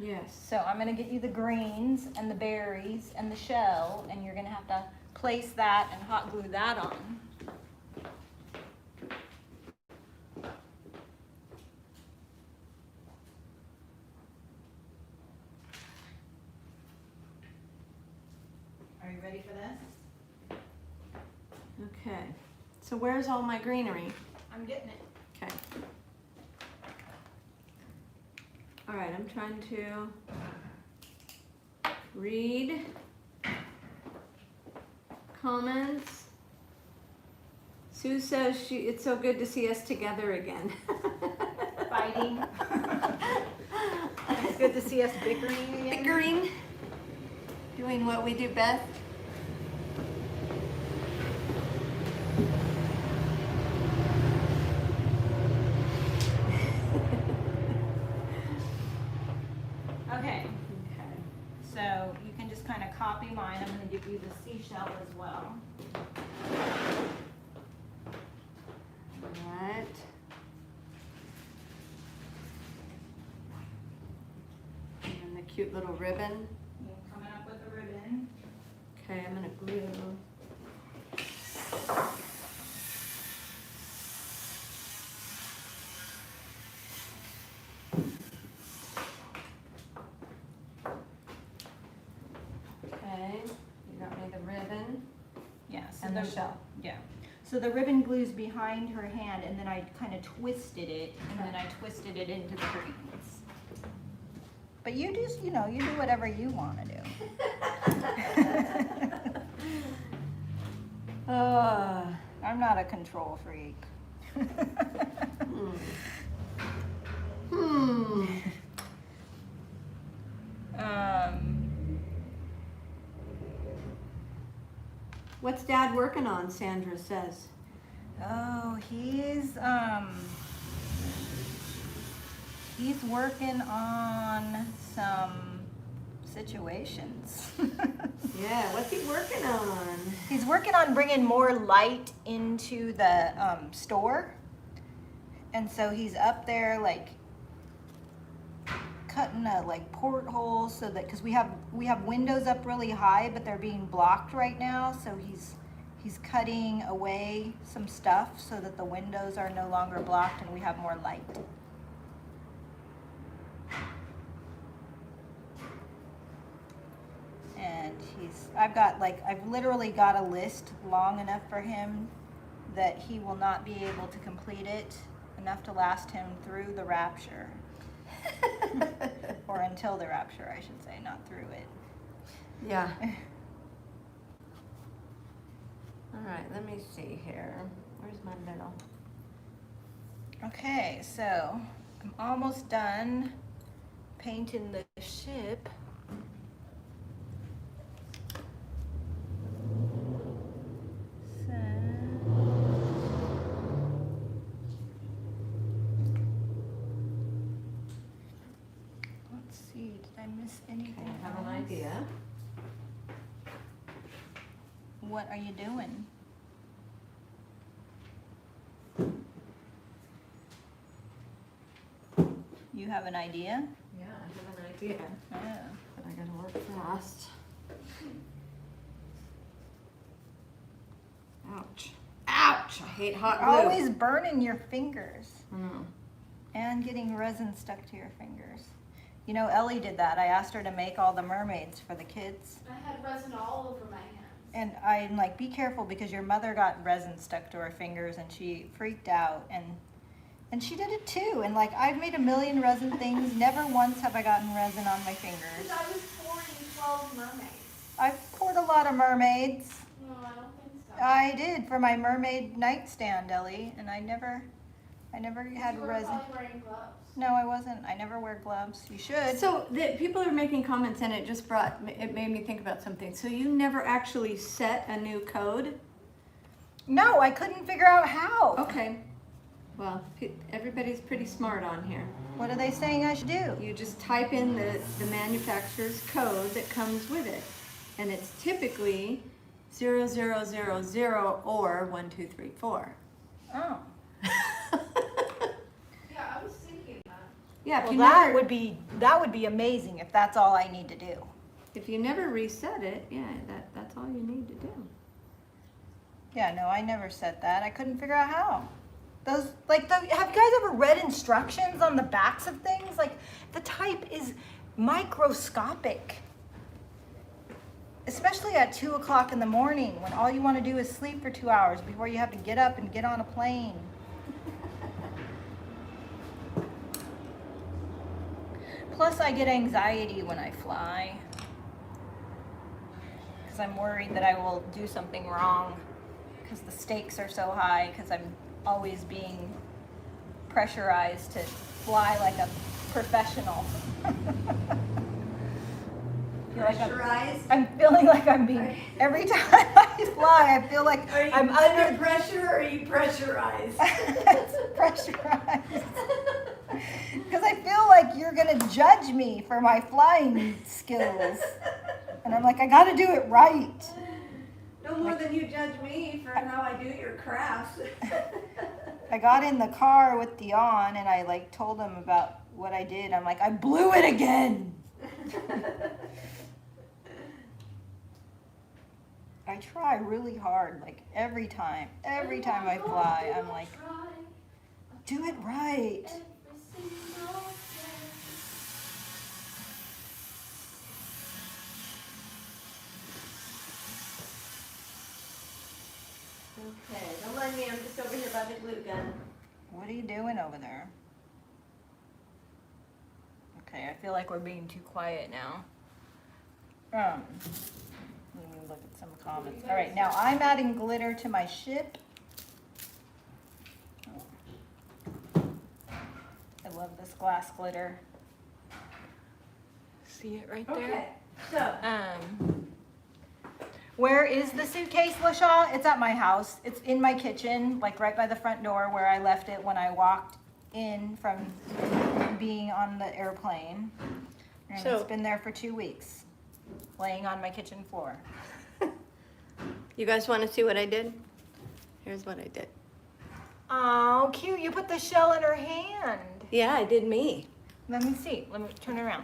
Yes. So I'm gonna get you the greens and the berries and the shell, and you're gonna have to place that and hot glue that on. Are you ready for this? Okay. So where's all my greenery? I'm getting it. Okay. All right, I'm trying to read comments. Sue says it's so good to see us together again. Fighting. It's good to see us bickering again. Bickering. Doing what we do best. Okay. So you can just kind of copy mine. I'm going to give you the seashell as well. All right. And the cute little ribbon. You're coming up with a ribbon. Okay, I'm gonna glue. Okay, you got me the ribbon Yeah. So and the shell. Yeah. So the ribbon glues behind her hand, and then I kind of twisted it, and then I twisted it into the greens. But you just, you do whatever you want to do. I'm not a control freak. What's Dad working on, Sandra says? Oh, he's working on some situations. Yeah, what's he working on? He's working on bringing more light into the store. And so he's up there like cutting a porthole so that, because we have windows up really high, but they're being blocked right now. So he's cutting away some stuff so that the windows are no longer blocked and we have more light. And I've literally got a list long enough for him that he will not be able to complete it, enough to last him through the rapture. Or until the rapture, I should say, not through it. Yeah. All right, let me see here. Where's my middle? Okay, so I'm almost done painting the ship. Let's see, did I miss anything? Okay, I have an else? idea. What are you doing? You have an idea? Yeah, I have an idea. Yeah. But I gotta work fast. Ouch. Ouch! I hate hot glue. Always burning your fingers I know. and getting resin stuck to your fingers. You know, Ellie did that. I asked her to make all the mermaids for the kids. I had resin all over my hands. And I'm like, be careful because your mother got resin stuck to her fingers and she freaked out. And she did it too. And like, I've made a million resin things. Never once have I gotten resin on my fingers. Because I was pouring 12 mermaids. I've poured a lot of mermaids. No, I don't think so. I did for my mermaid nightstand, Ellie, and I never had You were resin. probably wearing gloves. No, I wasn't. I never wear gloves. You should. So the people are making comments, and it made me think about something. So you never actually set a new code? No, I couldn't figure out how. Okay. Well, everybody's pretty smart on here. What are they saying I should do? You just type in the manufacturer's code that comes with it, and it's typically 0000 or 1234. Oh. Yeah, I was thinking that. Yeah, Well, that would be amazing if that's all I need to do. if you never reset it, yeah, that's all you need to do. Yeah, no, I never said that. I couldn't figure out how. Have you guys ever read instructions on the backs of things? Like, the type is microscopic. Especially at 2 o'clock in the morning when all you want to do is sleep for 2 hours before you have to get up and get on a plane. Plus, I get anxiety when I fly. Because I'm worried that I will do something wrong. Because the stakes are so high. Because I'm always being pressurized to fly like a professional. Pressurized? I'm feeling like I'm being, every time I fly, I feel like Are you I'm under pressure or are you pressurized? It's pressurized. Because I feel like you're going to judge me for my flying skills. And I'm like, I got to do it right. No more than you judge me for how I do your crafts. I got in the car with Dion and I told him about what I did. I'm like, I blew it again. I try really hard, every time I fly, I'm like, do it right. Okay, don't mind me, I'm just over here by the glue gun. What are you doing over there? Okay, I feel like we're being too quiet now. Let me look at some comments. All right, now I'm adding glitter to my ship. I love this glass glitter. See it right there? Okay, so. Where is the suitcase, LaShaw? It's at my house. It's in my kitchen, right by the front door where I left it when I walked in from being on the airplane. And it's been there for 2 weeks, laying on my kitchen floor. You guys want to see what I did? Here's what I did. Oh, cute. You put the shell in her hand. Yeah, I did me. Let me see. Let me turn around.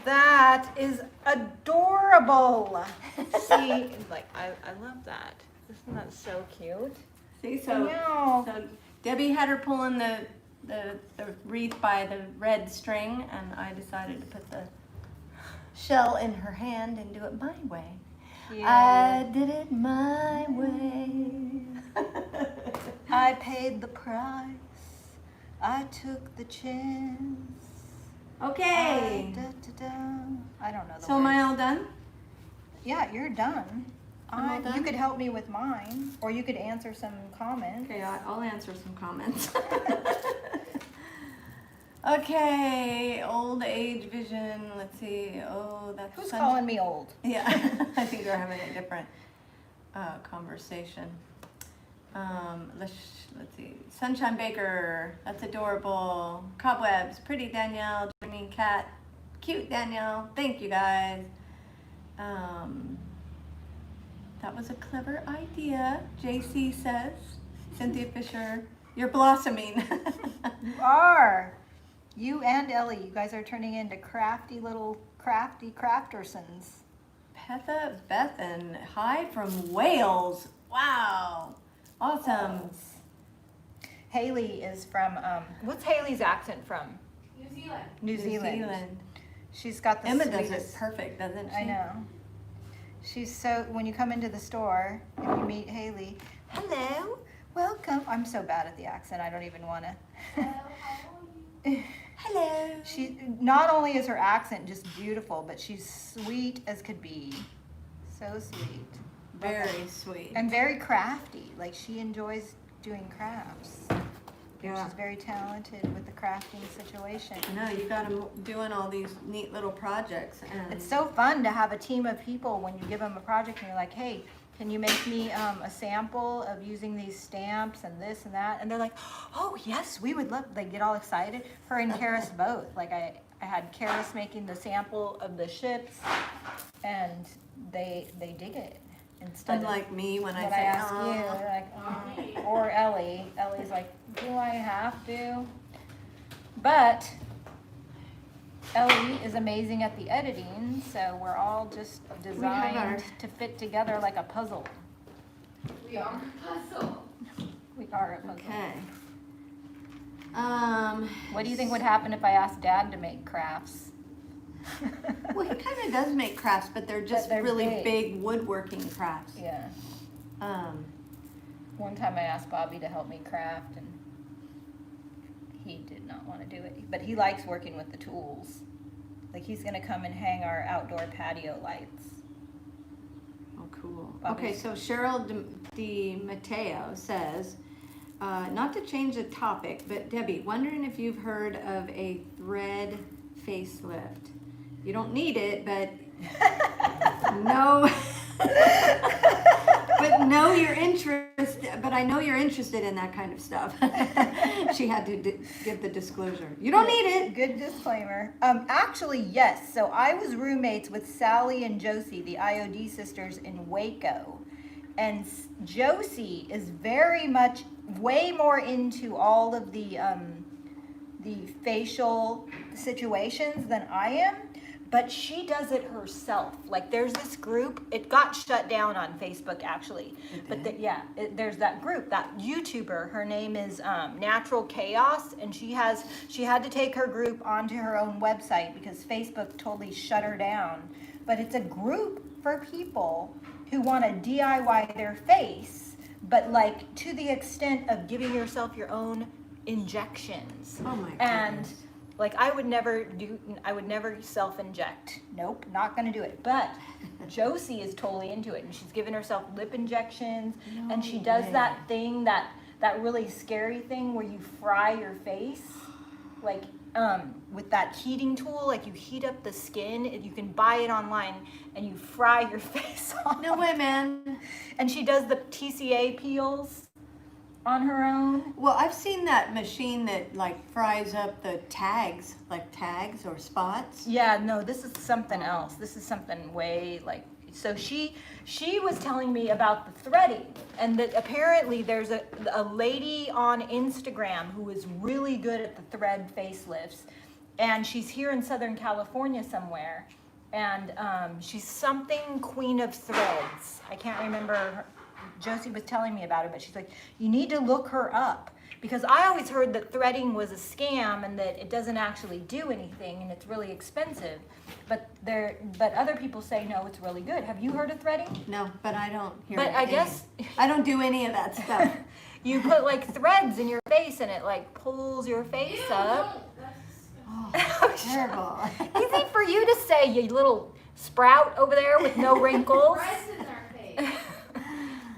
That is adorable. See, I love that. Isn't that so cute? See, No. so Debbie had her pulling the wreath by the red string, and I decided to put the shell in her hand and do it my way. I did it my way. I paid the price. I took the chance. Okay. I don't know the So am I words. all done? Yeah, you're done. I'm all done? You could help me with mine, or you could answer some comments. Okay, I'll answer some comments. Okay, old age vision. Let's see. Oh, that's Who's calling me old? Yeah, I think they're having a different conversation. Let's see. Sunshine Baker. That's adorable. Cobwebs. Pretty Danielle. Jeremy Cat. Cute Danielle. Thank you guys. That was a clever idea. JC says. Cynthia Fisher. You're blossoming. You are. You and Ellie, you guys are turning into crafty craftersons. Bethan, hi from Wales. Wow. Awesome. Haley is from, what's Haley's accent from? New Zealand. New Zealand. She's got the Emma does sweetest. it perfect, doesn't she? I know. She's so, when you come into the store, if you meet Haley, hello, welcome. I'm so bad at the accent, I don't even want to. Hello, how are you? Hello. She, not only is her accent just beautiful, but she's sweet as could be. So sweet. Very sweet. And very crafty. Like, she enjoys doing crafts. Yeah. She's very talented with the crafting situation. No, you got them doing all these neat little projects. And It's so fun to have a team of people when you give them a project and you're like, hey, can you make me a sample of using these stamps and this and that? And they're like, oh yes, we would love, they get all excited. Her and Karis both. Like I had Karis making the sample of the ships and they dig it. Instead unlike me when I of say, ask you, they're like, or Ellie. Ellie's like, do I have to? But Ellie is amazing at the editing, so we're all just designed to fit together like a puzzle. We are a puzzle. We are a puzzle. Okay. What do you think would happen if I asked Dad to make crafts? Well, he kind of does make crafts, but they're just they're really big. big woodworking crafts. Yeah. Um, One time I asked Bobby to help me craft, and he did not want to do it. But he likes working with the tools. Like, he's going to come and hang our outdoor patio lights. oh, cool. Bobby's- Okay, so Cheryl De Mateo says, not to change the topic, but Debbie, wondering if you've heard of a thread facelift. You don't need it, but no. But no, you're interested. But I know you're interested in that kind of stuff. She had to give the disclosure. You don't need it. Good disclaimer. Actually, yes. So I was roommates with Sally and Josie, the IOD sisters in Waco. And Josie is very much, way more into all of the facial situations than I am. But she does it herself. Like, there's this group, it got shut down on Facebook actually. But there's that group, that YouTuber, her name is Natural Chaos, and she had to take her group onto her own website because Facebook totally shut her down. But it's a group for people who want to DIY their face, but like to the extent of giving yourself your own injections. Oh my And goodness. like, I would never self-inject. Nope, not gonna do it. But Josie is totally into it, and she's given herself lip injections, and she does that thing, that really scary thing where you fry your face, like with that heating tool. Like, you heat up the skin, and you can buy it online, and you fry your face off. No way, man. And she does the TCA peels on her own. Well, I've seen that machine that like fries up the tags, like tags or spots. Yeah, no, this is something else. This is something way like, so she was telling me about the threading, and that apparently there's a lady on Instagram who is really good at the thread facelifts, and she's here in Southern California somewhere, and she's something Queen of Threads. I can't remember her. Josie was telling me about it, but she's like, you need to look her up, because I always heard that threading was a scam and that it doesn't actually do anything and it's really expensive. But other people say no, it's really good. Have you heard of threading? No, but I don't hear But I any- guess I don't do any of that stuff. you put like threads in your face and it like pulls your face up. Oh, terrible. Easy for you to say, you little sprout over there with no wrinkles. Fries in our face.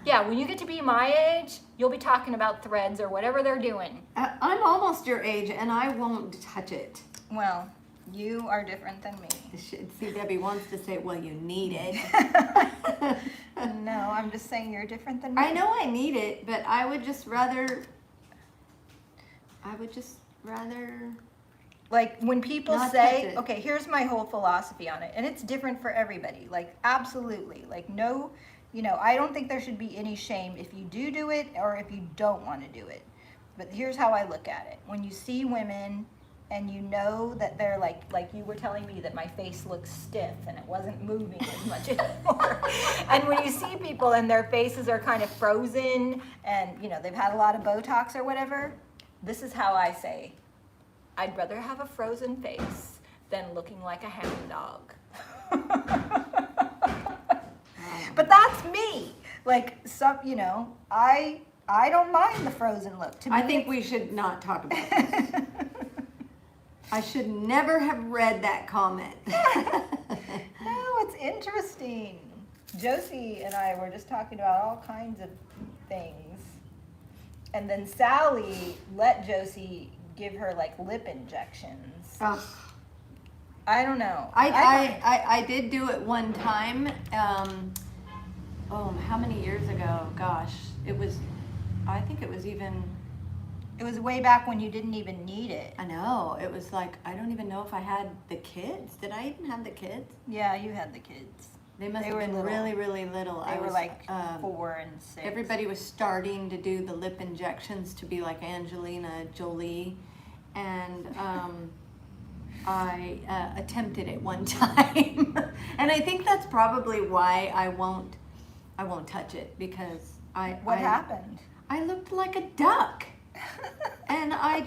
Yeah, when you get to be my age, you'll be talking about threads or whatever they're doing. I'm almost your age, and I won't touch it. Well, you are different than me. See, Debbie wants to say, well, you need it. No, I'm just saying you're different than me. I know I need it, but I would just rather. Like, when people Not touch say, it. okay, here's my whole philosophy on it, and it's different for everybody. Like, absolutely. Like, no, I don't think there should be any shame if you do it or if you don't want to do it. But here's how I look at it. When you see women and you know that they're like you were telling me that my face looks stiff and it wasn't moving as much anymore. And when you see people and their faces are kind of frozen and, you know, they've had a lot of Botox or whatever, this is how I say, I'd rather have a frozen face than looking like a hound dog. But that's me. Like, some, you know, I don't mind the frozen look. To me, I think we should not talk about this. I should never have read that comment. No, it's interesting. Josie and I were just talking about all kinds of things. And then Sally let Josie give her like lip injections. Ugh. I don't know. I did do it one time. How many years ago? Gosh, I think it was even, It was way back when you didn't even need it. I know, it was like, I don't even know if I had the kids. Did I even have the kids? Yeah, you had the kids. They must They have were been little. really, really little. They I were was, like 4 and 6. everybody was starting to do the lip injections to be like Angelina Jolie, and I attempted it one time, and I think that's probably why I won't touch it, because What happened? I looked like a duck, and I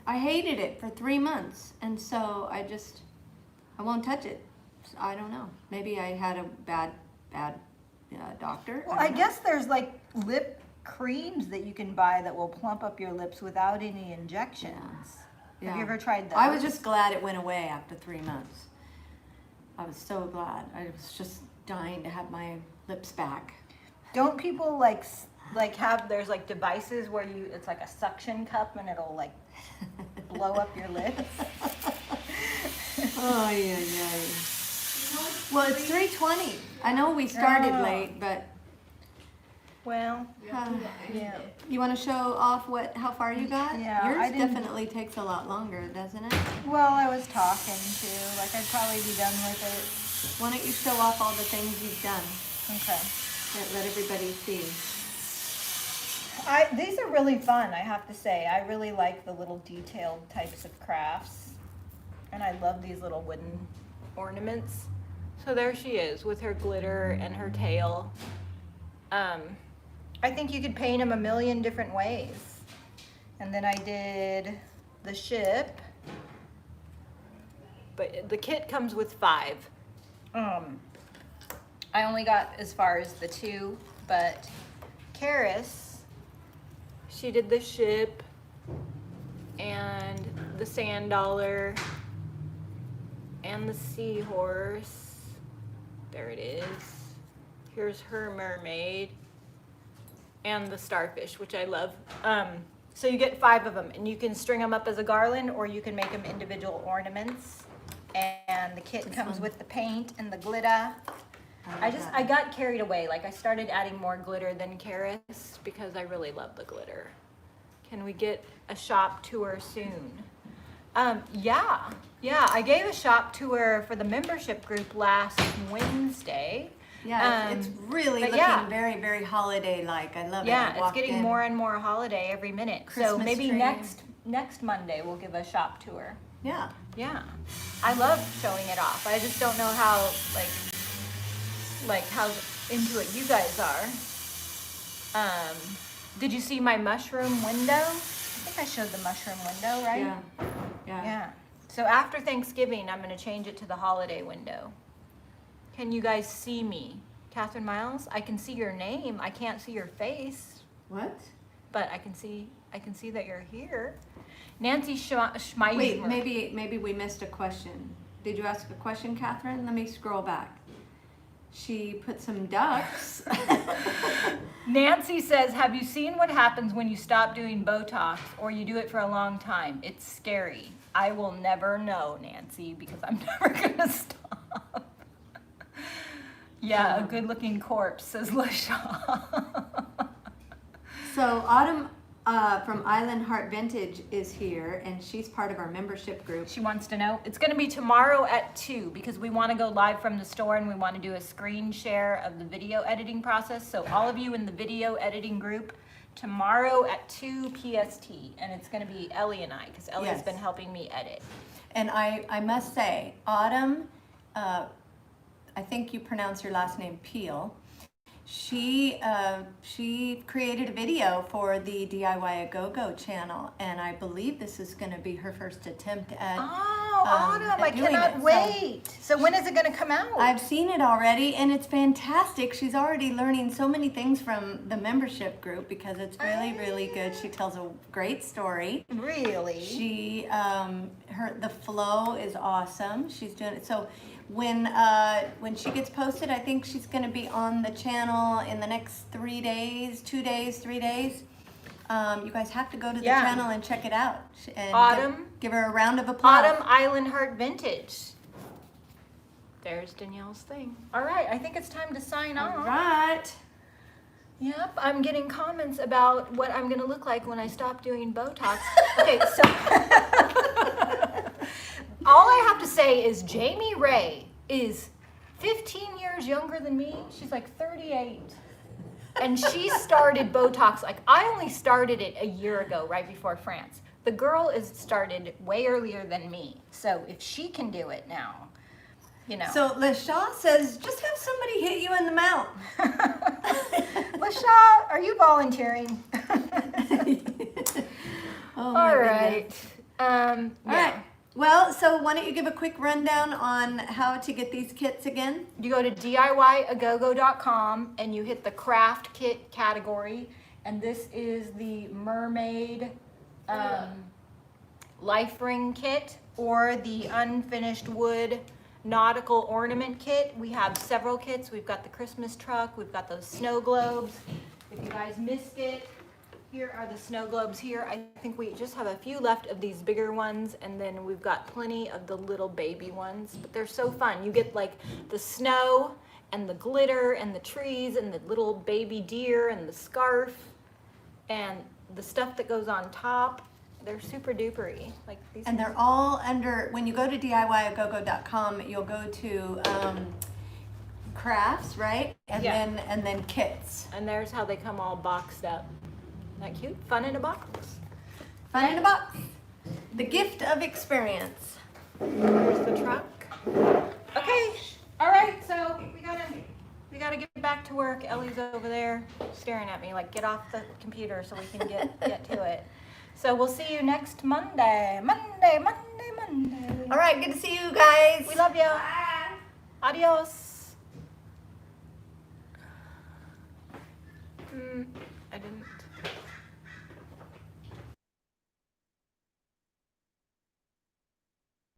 hated it for 3 months, and so I won't touch it. I don't know. Maybe I had a bad doctor. Well, I I don't know. guess there's like lip creams that you can buy that will plump up your lips without any injections. Have you ever tried those? I was just glad it went away after 3 months. I was so glad. I was just dying to have my lips back. Don't people like have, there's like devices where it's like a suction cup and it'll like blow up your lips? Oh, yeah. Well, it's 3:20. I know we started Oh. late, but Well, yeah. you want to show off how far you got? Yeah, Yours I didn't- definitely takes a lot longer, doesn't it? Well, I was talking too. Like, I'd probably be done with it. Why don't you show off all the things you've done? Okay. Let everybody see. These are really fun, I have to say. I really like the little detailed types of crafts. And I love these little wooden ornaments. So there she is with her glitter and her tail. I think you could paint them a million different ways. And then I did the ship. But the kit comes with 5. I only got as far as the 2, but Karis, she did the ship and the sand dollar and the seahorse. There it is. Here's her mermaid and the starfish, which I love. So you get 5 of them, and you can string them up as a garland, or you can make them individual ornaments. And the kit comes with the paint and the glitter. I got carried away. Like, I started adding more glitter than Karis because I really love the glitter. Can we get a shop tour soon? Yeah, I gave a shop tour for the membership group last Wednesday. Yeah, it's really but looking yeah. very, very holiday-like. I love it. Yeah, I it's walked getting in. more and more holiday every minute. So Christmas maybe tree. next Monday we'll give a shop tour. Yeah. Yeah, I love showing it off. I just don't know how like how into it you guys are. Did you see my mushroom window? I think I showed the mushroom window, right? Yeah. Yeah. So after Thanksgiving, I'm going to change it to the holiday window. Can you guys see me? Catherine Miles, I can see your name. I can't see your face, What? but I can see that you're here. Nancy Schmeismer. Wait, maybe we missed a question. Did you ask a question, Catherine? Let me scroll back. She put some ducks. Nancy says, have you seen what happens when you stop doing Botox or you do it for a long time? It's scary. I will never know, Nancy, because I'm never going to stop. Yeah, a good-looking corpse, says LaShaw. So Autumn from Island Heart Vintage is here, and she's part of our membership group. She wants to know. It's going to be tomorrow at 2 because we want to go live from the store and we want to do a screen share of the video editing process. So all of you in the video editing group, tomorrow at 2 PST, and it's going to be Ellie and I, because Ellie's Yes. been helping me edit. And I must say, Autumn, I think you pronounce your last name Peel. She created a video for the DIY a Go-Go channel, and I believe this is going to be her first attempt at. Oh, Autumn, at I doing cannot it. wait. So when is it going to come out? I've seen it already, and it's fantastic. She's already learning so many things from the membership group because it's really, really good. She tells a great story. Really? She, the flow is awesome. She's doing it. So when she gets posted, I think she's going to be on the channel in the next 3 days, 2 days, 3 days. You guys have to go to the Yeah. channel and check it out. And Autumn. give her a round of applause. Autumn Island Heart Vintage. There's Danielle's thing. All right, I think it's time to sign All off. right. Yep, I'm getting comments about what I'm gonna look like when I stop doing Botox. Okay, so all I have to say is Jamie Ray is 15 years younger than me. She's like 38. And she started Botox, like I only started it a year ago, right before France. The girl is started way earlier than me. So if she can do it now, you know. So LaShaw says, just have somebody hit you in the mouth. LaShaw, are you volunteering? Oh my All goodness. right. All right. Well, so why don't you give a quick rundown on how to get these kits again? You go to DIYagogo.com and you hit the craft kit category. And this is the Mermaid Life Ring Kit or the Unfinished Wood Nautical Ornament Kit. We have several kits. We've got the Christmas truck. We've got those snow globes. If you guys missed it, here are the snow globes here. I think we just have a few left of these bigger ones, and then we've got plenty of the little baby ones, but they're so fun. You get like the snow and the glitter and the trees and the little baby deer and the scarf and the stuff that goes on top. They're super dupery. Like these. And they're all under, when you go to DIYagogo.com, you'll go to crafts, right? And Yeah. then kits. And there's how they come all boxed up. Isn't that cute? Fun in a box. Fun in a box. The gift of experience. There's the truck. Okay. All right. So we gotta get back to work. Ellie's over there staring at me like, get off the computer so we can get to it. So we'll see you next Monday. Monday. All right, good to see you guys. We love you. Adios. I didn't.